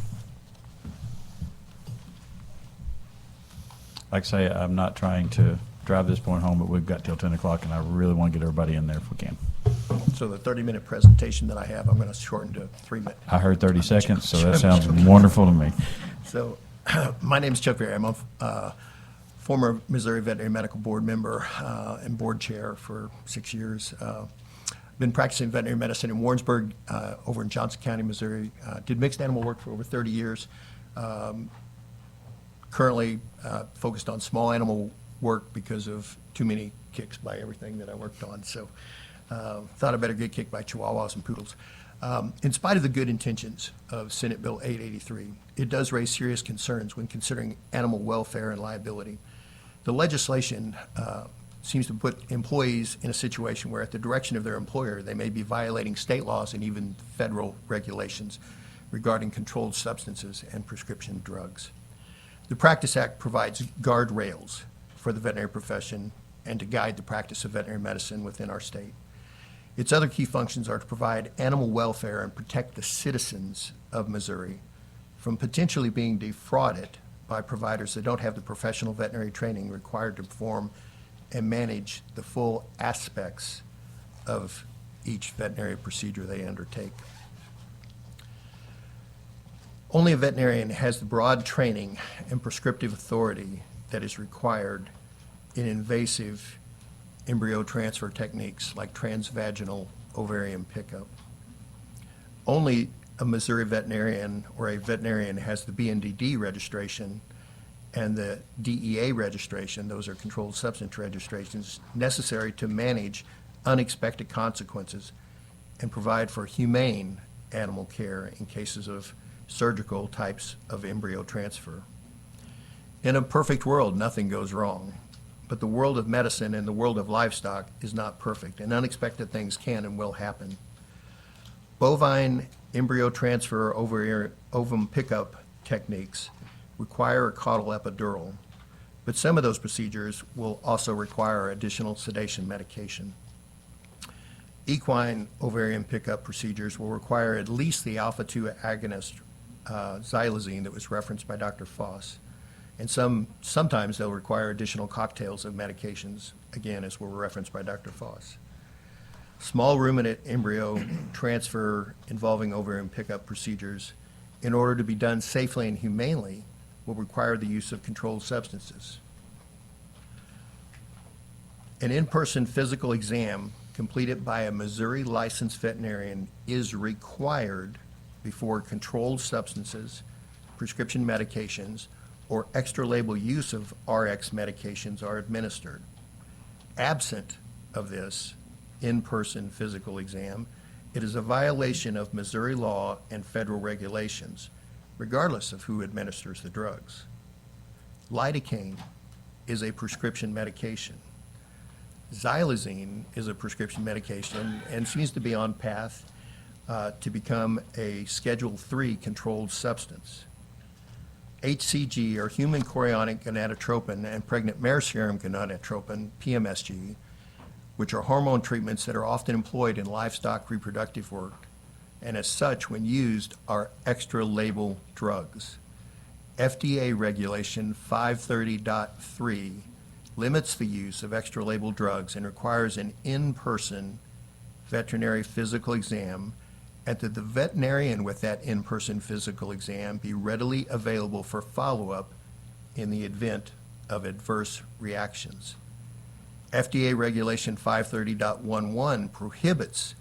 Speaker 1: Like I say, I'm not trying to drive this point home, but we've got till 10 o'clock, and I really want to get everybody in there if we can.
Speaker 14: So the 30-minute presentation that I have, I'm going to shorten to 3 minutes.
Speaker 1: I heard 30 seconds, so that sounds wonderful to me.
Speaker 14: So my name is Chuck Berry. I'm a former Missouri Veterinary Medical Board member and board chair for 6 years. Been practicing veterinary medicine in Warrensburg, over in Johnson County, Missouri. Did mixed animal work for over 30 years. Currently focused on small animal work because of too many kicks by everything that I worked on. So thought I better get kicked by chihuahuas and poodles. In spite of the good intentions of Senate Bill 883, it does raise serious concerns when considering animal welfare and liability. The legislation seems to put employees in a situation where, at the direction of their employer, they may be violating state laws and even federal regulations regarding controlled substances and prescription drugs. The Practice Act provides guardrails for the veterinary profession and to guide the practice of veterinary medicine within our state. Its other key functions are to provide animal welfare and protect the citizens of Missouri from potentially being defrauded by providers that don't have the professional veterinary training required to perform and manage the full aspects of each veterinary procedure they undertake. Only a veterinarian has the broad training and prescriptive authority that is required in invasive embryo transfer techniques like transvaginal ovarian pickup. Only a Missouri veterinarian or a veterinarian has the BNDD registration and the DEA registration, those are controlled substance registrations, necessary to manage unexpected consequences and provide for humane animal care in cases of surgical types of embryo transfer. In a perfect world, nothing goes wrong, but the world of medicine and the world of livestock is not perfect, and unexpected things can and will happen. Bovine embryo transfer ovum pickup techniques require a caudal epidural, but some of those procedures will also require additional sedation medication. Equine ovarian pickup procedures will require at least the alpha-2 agonist xylazine that was referenced by Dr. Foss, and sometimes they'll require additional cocktails of medications, again, as were referenced by Dr. Foss. Small ruminant embryo transfer involving ovarian pickup procedures, in order to be done safely and humanely, will require the use of controlled substances. An in-person physical exam completed by a Missouri licensed veterinarian is required before controlled substances, prescription medications, or extra label use of RX medications are administered. Absent of this in-person physical exam, it is a violation of Missouri law and federal regulations, regardless of who administers the drugs. Lidocaine is a prescription medication. Xylazine is a prescription medication and seems to be on path to become a Schedule III controlled substance. HCG, or human chorionic gonadotropin, and pregnant mare serum gonadotropin, PMSG, which are hormone treatments that are often employed in livestock reproductive work, and as such, when used, are extra label drugs. FDA Regulation 530.3 limits the use of extra label drugs and requires an in-person veterinary physical exam, and that the veterinarian with that in-person physical exam be readily available for follow-up in the event of adverse reactions. FDA Regulation 530.11 prohibits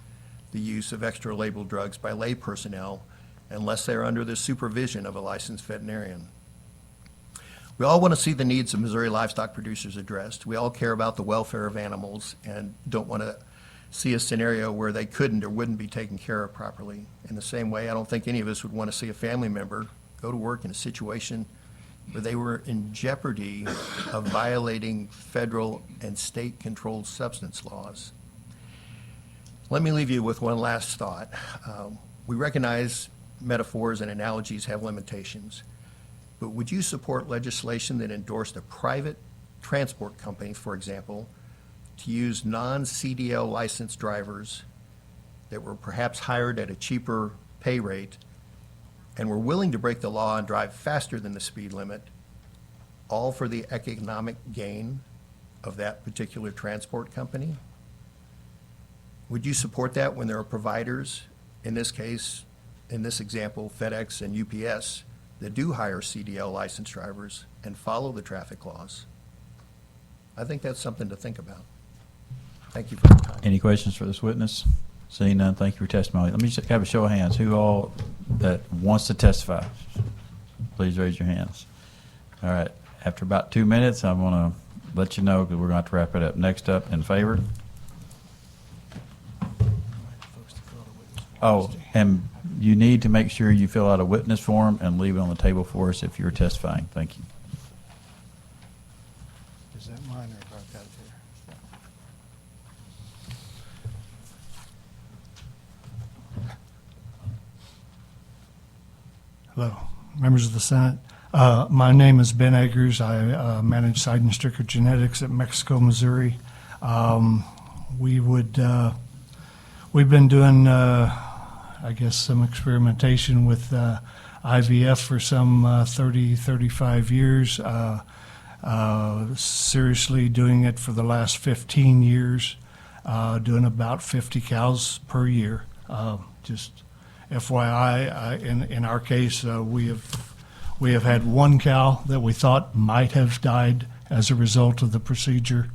Speaker 14: the use of extra label drugs by lay personnel unless they are under the supervision of a licensed veterinarian. We all want to see the needs of Missouri livestock producers addressed. We all care about the welfare of animals and don't want to see a scenario where they couldn't or wouldn't be taken care of properly. In the same way, I don't think any of us would want to see a family member go to work in a situation where they were in jeopardy of violating federal and state controlled substance laws. Let me leave you with one last thought. We recognize metaphors and analogies have limitations, but would you support legislation that endorsed a private transport company, for example, to use non-CDL licensed drivers that were perhaps hired at a cheaper pay rate and were willing to break the law and drive faster than the speed limit, all for the economic gain of that particular transport company. Would you support that when there are providers, in this case, in this example, FedEx and UPS, that do hire CDL licensed drivers and follow the traffic laws? I think that's something to think about. Thank you for your time.
Speaker 1: Any questions for this witness? Seeing none, thank you for your testimony. Let me just have a show of hands. Who all that wants to testify? Please raise your hands. All right. After about 2 minutes, I'm going to let you know because we're going to have to wrap it up. Next up, in favor? Oh, and you need to make sure you fill out a witness form and leave it on the table for us if you're testifying. Thank you.
Speaker 2: Is that mine or have I got it here? Hello, members of the Senate. My name is Ben Eggers. I manage side and stricker genetics at Mexico, Missouri. We've been doing, I guess, some experimentation with IVF for some 30, 35 years. Seriously doing it for the last 15 years, doing about 50 cows per year. Just FYI, in our case, we have had one cow that we thought might have died as a result of the procedure.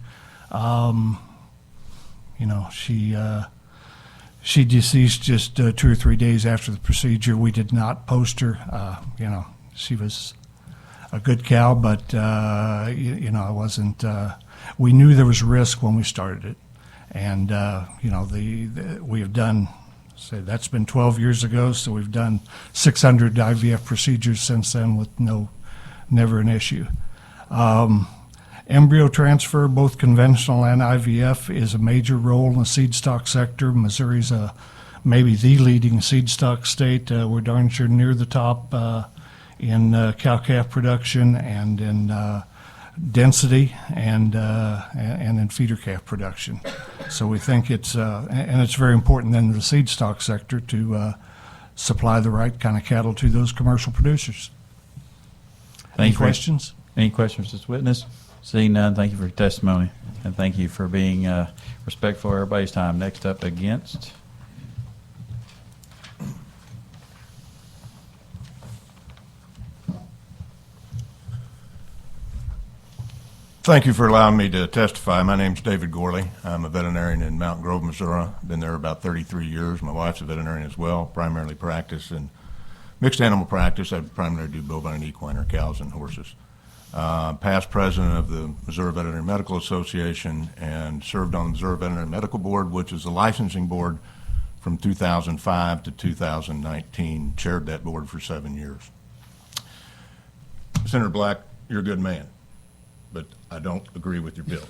Speaker 2: She deceased just 2 or 3 days after the procedure. We did not post her. She was a good cow, but I wasn't. We knew there was risk when we started it, and we have done. Say that's been 12 years ago, so we've done 600 IVF procedures since then with never an issue. Embryo transfer, both conventional and IVF, is a major role in the seed stock sector. Missouri's maybe the leading seed stock state. We're darn sure near the top in cow-calf production and in density and in feeder calf production. So we think it's very important then in the seed stock sector to supply the right kind of cattle to those commercial producers. Any questions?
Speaker 1: Any questions for this witness? Seeing none, thank you for your testimony, and thank you for being respectful of everybody's time. Next up, against.
Speaker 6: Thank you for allowing me to testify. My name's David Gorley. I'm a veterinarian in Mountain Grove, Missouri. Been there about 33 years. My wife's a veterinarian as well, primarily practice in mixed animal practice. I primarily do bovine and equine, or cows and horses. Past president of the Missouri Veterinary Medical Association and served on the Missouri Veterinary Medical Board, which is the licensing board from 2005 to 2019. Chaired that board for 7 years. Senator Black, you're a good man, but I don't agree with your bill.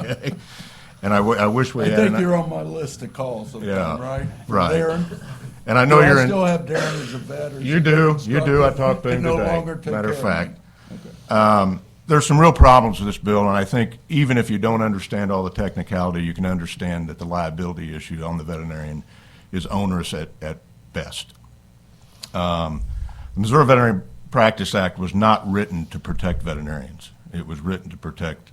Speaker 6: Okay. And I wish we had.
Speaker 15: I think you're on my list to call sometime,
Speaker 6: Yeah,
Speaker 15: right? For
Speaker 6: right.
Speaker 15: Darren.
Speaker 6: And I know
Speaker 15: Do
Speaker 6: you're
Speaker 15: I
Speaker 6: in.
Speaker 15: still have Darren as a vet? Or
Speaker 6: You do.
Speaker 15: is he
Speaker 6: You do. I talked to him
Speaker 15: no
Speaker 6: today.
Speaker 15: longer take
Speaker 6: Matter of
Speaker 15: care
Speaker 6: fact.
Speaker 15: me? Okay.
Speaker 6: There's some real problems with this bill, and I think even if you don't understand all the technicality, you can understand that the liability issue on the veterinarian is onerous at best. The Missouri Veterinary Practice Act was not written to protect veterinarians. It was written to protect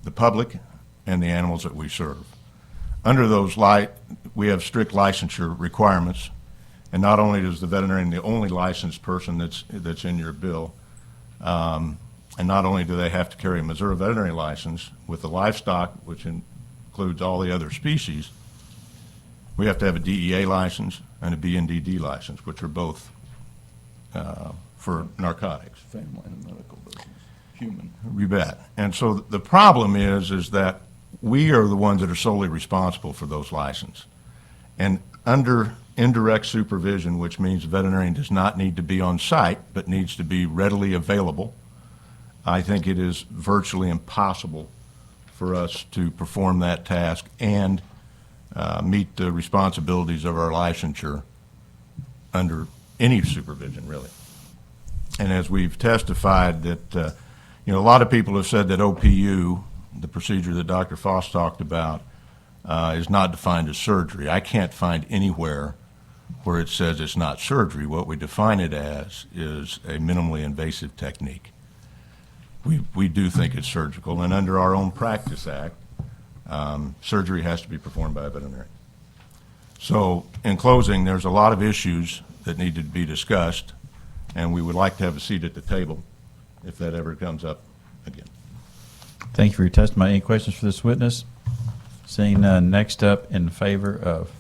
Speaker 6: the public and the animals that we serve. Under those we have strict licensure requirements, and not only is the veterinarian the only licensed person that's in your bill, and not only do they have to carry a Missouri veterinary license with the livestock, which includes all the other species, we have to have a DEA license and a BNDD license, which are both for narcotics.
Speaker 15: Family and medical business. Human.
Speaker 6: You bet. And so the problem is that we are the ones that are solely responsible for those licenses. And under indirect supervision, which means the veterinarian does not need to be on site, but needs to be readily available, I think it is virtually impossible for us to perform that task and meet the responsibilities of our licensure under any supervision, really. And as we've testified that, a lot of people have said that OPU, the procedure that Dr. Foss talked about, is not defined as surgery. I can't find anywhere where it says it's not surgery. What we define it as is a minimally invasive technique. we do think it's surgical, and under our own Practice Act, surgery has to be performed by a veterinarian. So, in closing, there's a lot of issues that need to be discussed, and we would like to have a seat at the table if that ever comes up again.
Speaker 1: Thank you for your testimony. Any questions for this witness? Seeing none, next up in favor of.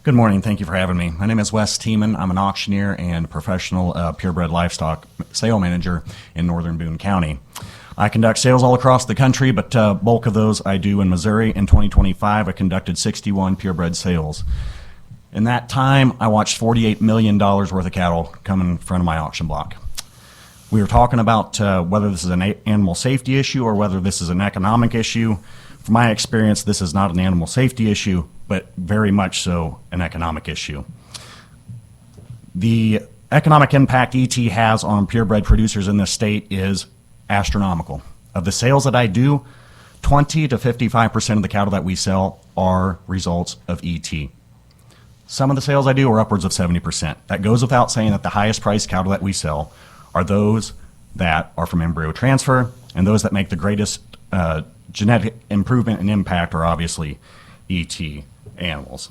Speaker 16: Good morning. Thank you for having me. My name is Wes Tiemann. I'm an auctioneer and professional purebred livestock sale manager in northern Boone County. I conduct sales all across the country, but bulk of those I do in Missouri. In 2025, I conducted 61 purebred sales. In that time, I watched $48 million worth of cattle come in front of my auction block. We were talking about whether this is an animal safety issue or whether this is an economic issue. From my experience, this is not an animal safety issue, but very much so an economic issue. The economic impact ET has on purebred producers in this state is astronomical. Of the sales that I do, 20 to 55% of the cattle that we sell are results of ET. Some of the sales I do are upwards of 70%. That goes without saying that the highest priced cattle that we sell are those that are from embryo transfer, and those that make the greatest genetic improvement and impact are obviously ET animals.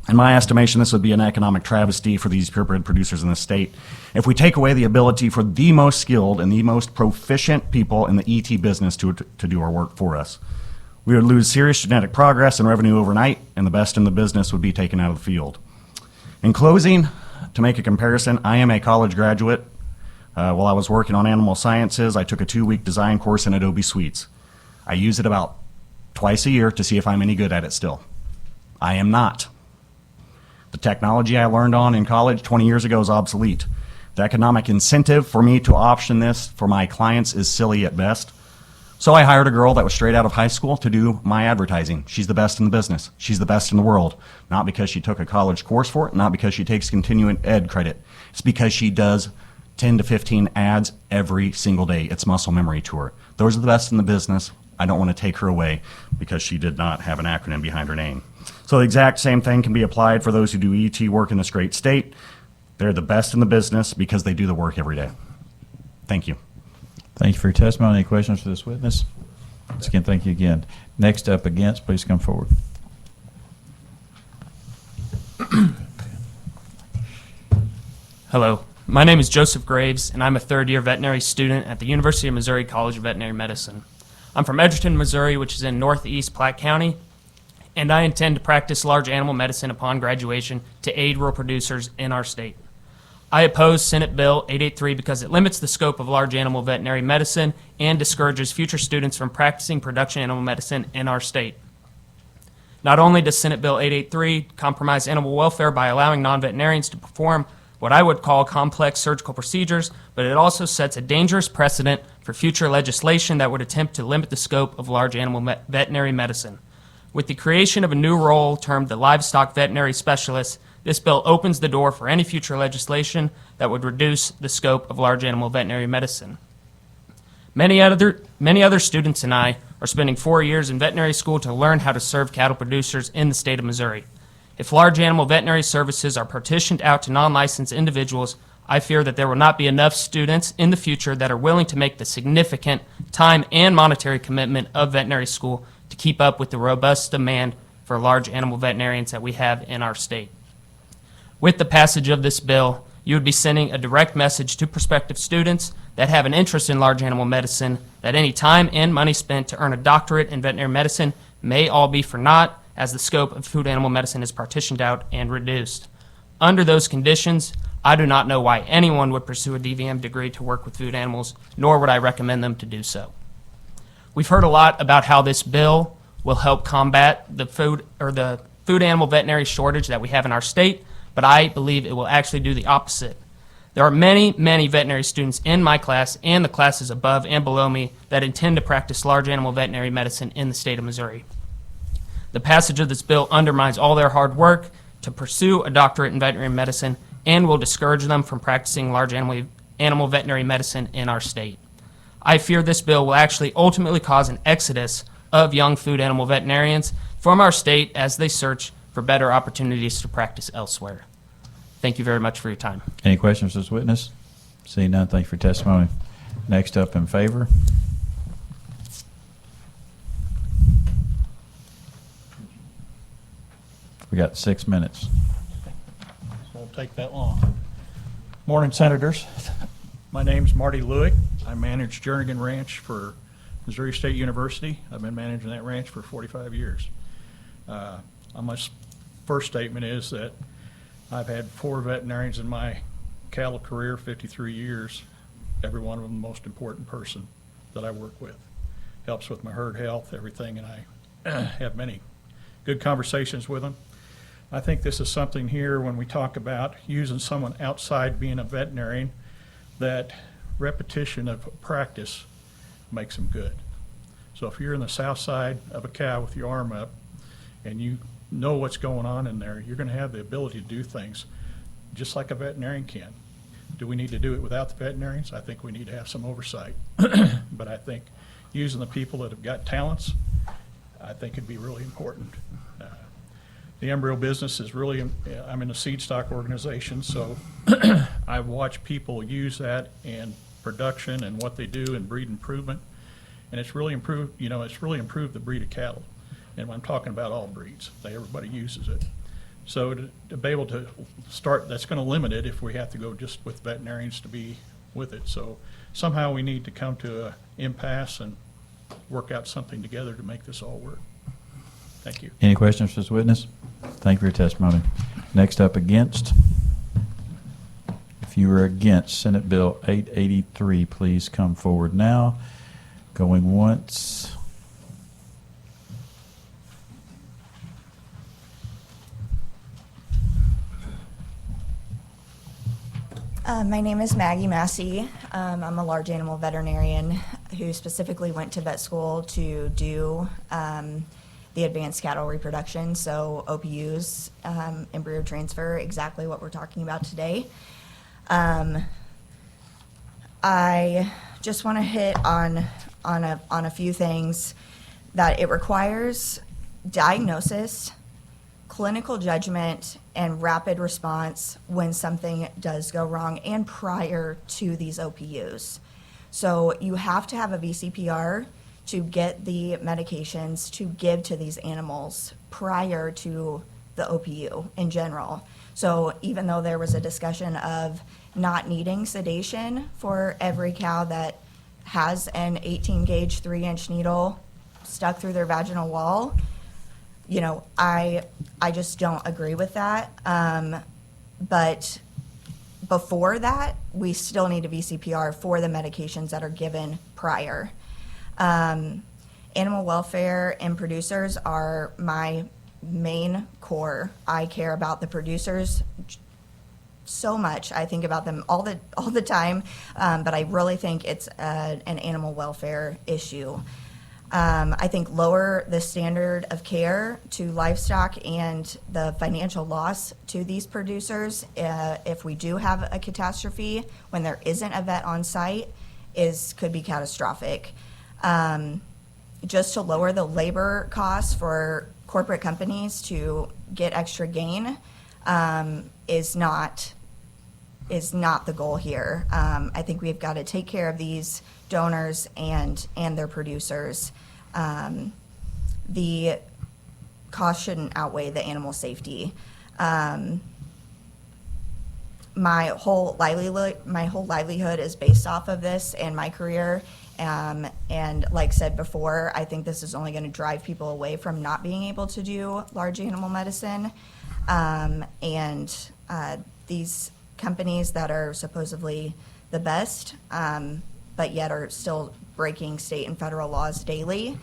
Speaker 16: In my estimation, this would be an economic travesty for these purebred producers in the state if we take away the ability for the most skilled and the most proficient people in the ET business to do our work for us. We would lose serious genetic progress and revenue overnight, and the best in the business would be taken out of the field. In closing, to make a comparison, I am a college graduate. While I was working on animal sciences, I took a 2-week design course in Adobe Suites. I use it about twice a year to see if I'm any good at it still. I am not. The technology I learned on in college 20 years ago is obsolete. The economic incentive for me to option this for my clients is silly at best. So I hired a girl that was straight out of high school to do my advertising. She's the best in the business. She's the best in the world. Not because she took a college course for it, not because she takes continuing ed credit. It's because she does 10 to 15 ads every single day. It's muscle memory to her. Those are the best in the business. I don't want to take her away because she did not have an acronym behind her name. So the exact same thing can be applied for those who do ET work in this great state. They're the best in the business because they do the work every day. Thank you.
Speaker 1: Thank you for your testimony. Any questions for this witness? Once again, thank you again. Next up against, please come forward.
Speaker 17: Hello, my name is Joseph Graves, and I'm a third-year veterinary student at the University of Missouri College of Veterinary Medicine. I'm from Edgerton, Missouri, which is in northeast Platte County, and I intend to practice large animal medicine upon graduation to aid rural producers in our state. I oppose Senate Bill 883 because it limits the scope of large animal veterinary medicine and discourages future students from practicing production animal medicine in our state. Not only does Senate Bill 883 compromise animal welfare by allowing non-veterinarians to perform what I would call complex surgical procedures, but it also sets a dangerous precedent for future legislation that would attempt to limit the scope of large animal veterinary medicine. With the creation of a new role termed the livestock veterinary specialist, this bill opens the door for any future legislation that would reduce the scope of large animal veterinary medicine. Many other students and I are spending 4 years in veterinary school to learn how to serve cattle producers in the state of Missouri. If large animal veterinary services are partitioned out to non-licensed individuals, I fear that there will not be enough students in the future that are willing to make the significant time and monetary commitment of veterinary school to keep up with the robust demand for large animal veterinarians that we have in our state. With the passage of this bill, you would be sending a direct message to prospective students that have an interest in large animal medicine that any time and money spent to earn a doctorate in veterinary medicine may all be for naught, as the scope of food animal medicine is partitioned out and reduced. Under those conditions, I do not know why anyone would pursue a DVM degree to work with food animals, nor would I recommend them to do so. We've heard a lot about how this bill will help combat the food animal veterinary shortage that we have in our state, but I believe it will actually do the opposite. There are many veterinary students in my class and the classes above and below me that intend to practice large animal veterinary medicine in the state of Missouri. The passage of this bill undermines all their hard work to pursue a doctorate in veterinary medicine and will discourage them from practicing large animal veterinary medicine in our state. I fear this bill will actually ultimately cause an exodus of young food animal veterinarians from our state as they search for better opportunities to practice elsewhere. Thank you very much for your time.
Speaker 1: Any questions for this witness? Seeing none, thank you for your testimony. Next up in favor. We got 6 minutes.
Speaker 18: Won't take that long. Morning, Senators. My name's Marty Lewick. I manage Jernigan Ranch for Missouri State University. I've been managing that ranch for 45 years. My first statement is that I've had 4 veterinarians in my cattle career, 53 years. Every one of them the most important person that I work with. Helps with my herd health, everything, and I have many good conversations with them. I think this is something here when we talk about using someone outside being a veterinarian, that repetition of practice makes them good. So if you're in the south side of a cow with your arm up and you know what's going on in there, you're going to have the ability to do things just like a veterinarian can. Do we need to do it without the veterinarians? I think we need to have some oversight. But I think using the people that have got talents, I think it'd be really important. The embryo business is really, I'm in a seed stock organization, so I've watched people use that in production and what they do in breed improvement. And it's really improved, it's really improved the breed of cattle. And I'm talking about all breeds. Everybody uses it. So to be able to start, that's going to limit it if we have to go just with veterinarians to be with it. So somehow we need to come to an impasse and work out something together to make this all work. Thank you.
Speaker 1: Any questions for this witness? Thank you for your testimony. Next up, against. If you are against Senate Bill 883, please come forward now. Going once.
Speaker 19: My name is Maggie Massey. I'm a large animal veterinarian who specifically went to vet school to do the advanced cattle reproduction, so OPUs, embryo transfer, exactly what we're talking about today. I just want to hit on a few things that it requires diagnosis, clinical judgment, and rapid response when something does go wrong and prior to these OPUs. So you have to have a VCPR to get the medications to give to these animals prior to the OPU in general. So even though there was a discussion of not needing sedation for every cow that has an 18 gauge 3-inch needle stuck through their vaginal wall, I just don't agree with that. But before that, we still need a VCPR for the medications that are given prior. Animal welfare and producers are my main core. I care about the producers so much. I think about them all the time, but I really think it's an animal welfare issue. I think lower the standard of care to livestock and the financial loss to these producers, if we do have a catastrophe when there isn't a vet on site, could be catastrophic. Just to lower the labor costs for corporate companies to get extra gain is not the goal here. I think we've got to take care of these donors and their producers. The cost shouldn't outweigh the animal safety. My whole livelihood is based off of this and my career. And like said before, I think this is only going to drive people away from not being able to do large animal medicine. These companies that are supposedly the best, but yet are still breaking state and federal laws daily,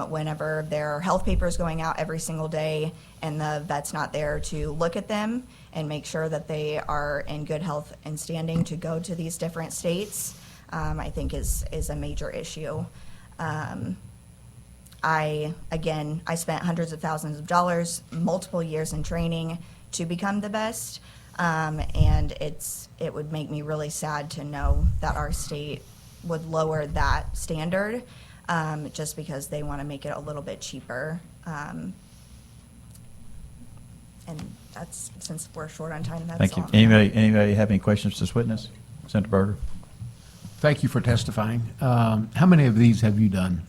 Speaker 19: whenever there are health papers going out every single day and the vet's not there to look at them and make sure that they are in good health and standing to go to these different states, I think is a major issue. I spent hundreds of thousands of dollars, multiple years in training to become the best, and it would make me really sad to know that our state would lower that standard just because they want to make it a little bit cheaper. And that's, since we're short on time, that's
Speaker 1: Thank you.
Speaker 19: all.
Speaker 1: Anybody have any questions to this witness? Senator Berger?
Speaker 3: Thank you for testifying. How many of these have you done?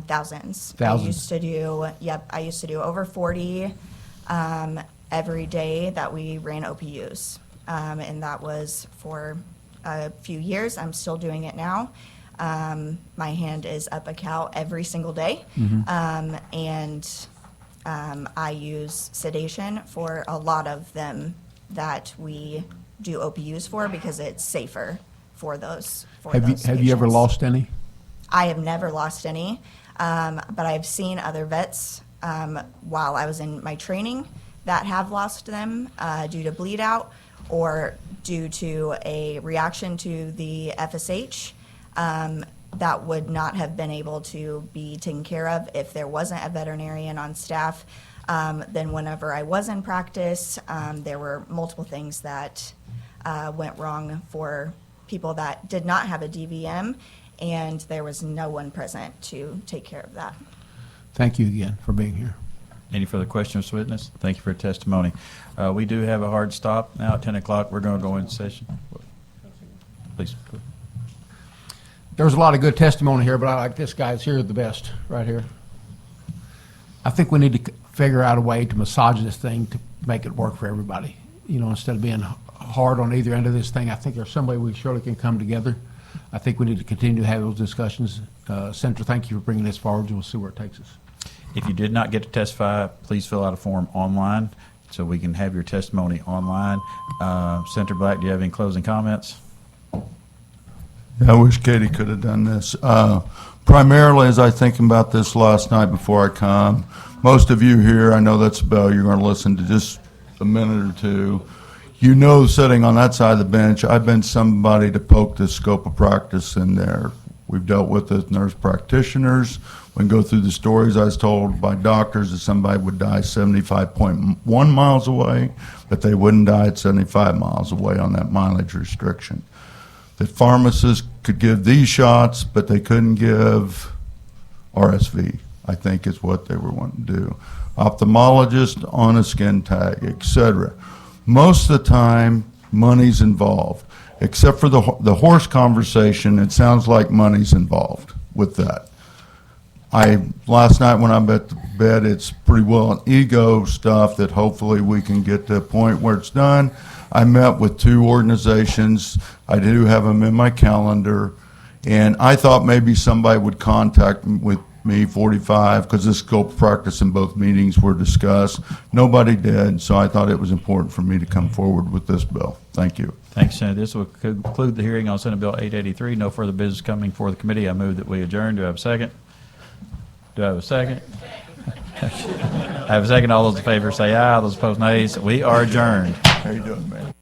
Speaker 19: Thousands.
Speaker 3: Thousands.
Speaker 19: I used to do over 40 every day that we ran OPUs. And that was for a few years. I'm still doing it now. My hand is up a cow every single day. I use sedation for a lot of them that we do OPUs for because it's safer for those.
Speaker 3: Have you ever
Speaker 19: patients.
Speaker 3: lost any?
Speaker 19: I have never lost any, but I've seen other vets while I was in my training that have lost them due to bleed out or due to a reaction to the FSH that would not have been able to be taken care of if there wasn't a veterinarian on staff. Then whenever I was in practice, there were multiple things that went wrong for people that did not have a DVM, and there was no one present to take care of that.
Speaker 3: Thank you again for being here.
Speaker 1: Any further questions, witness? Thank you for your testimony. We do have a hard stop now at 10 o'clock. We're going to go into session. Please.
Speaker 3: There was a lot of good testimony here, but I like this guy's here the best, right here. I think we need to figure out a way to massage this thing to make it work for everybody. You know, instead of being hard on either end of this thing, I think there's some way we surely can come together. I think we need to continue to have those discussions. Senator, thank you for bringing this forward, and we'll see where it takes us.
Speaker 1: If you did not get to testify, please fill out a form online so we can have your testimony online. Senator Black, do you have any closing comments?
Speaker 6: I wish Katie could have done this. Primarily, as I think about this last night before I come, most of you here, I know that's a bell, you're going to listen to just a minute or two. You know, sitting on that side of the bench, I've been somebody to poke the scope of practice in there. We've dealt with as nurse practitioners. We can go through the stories I was told by doctors that somebody would die 75.1 miles away, but they wouldn't die at 75 miles away on that mileage restriction. That pharmacists could give these shots, but they couldn't give RSV, I think is what they were wanting to do. Ophthalmologist on a skin tag, etc. Most of the time, money's involved. Except for the horse conversation, it sounds like money's involved with that. Last night when I'm at the bed, it's pretty well an ego stuff that hopefully we can get to a point where it's done. I met with 2 organizations. I do have them in my calendar. And I thought maybe somebody would contact with me, 45, because the scope of practice in both meetings were discussed. Nobody did, so I thought it was important for me to come forward with this bill. Thank you.
Speaker 1: Thanks, Senator. This will conclude the hearing on Senate Bill 883. No further business coming before the committee. I move that we adjourn. Do I have a second? Do I have a second? I have a second. All those in favor say aye. Those opposed, nays. We are adjourned.
Speaker 6: How you doing, man?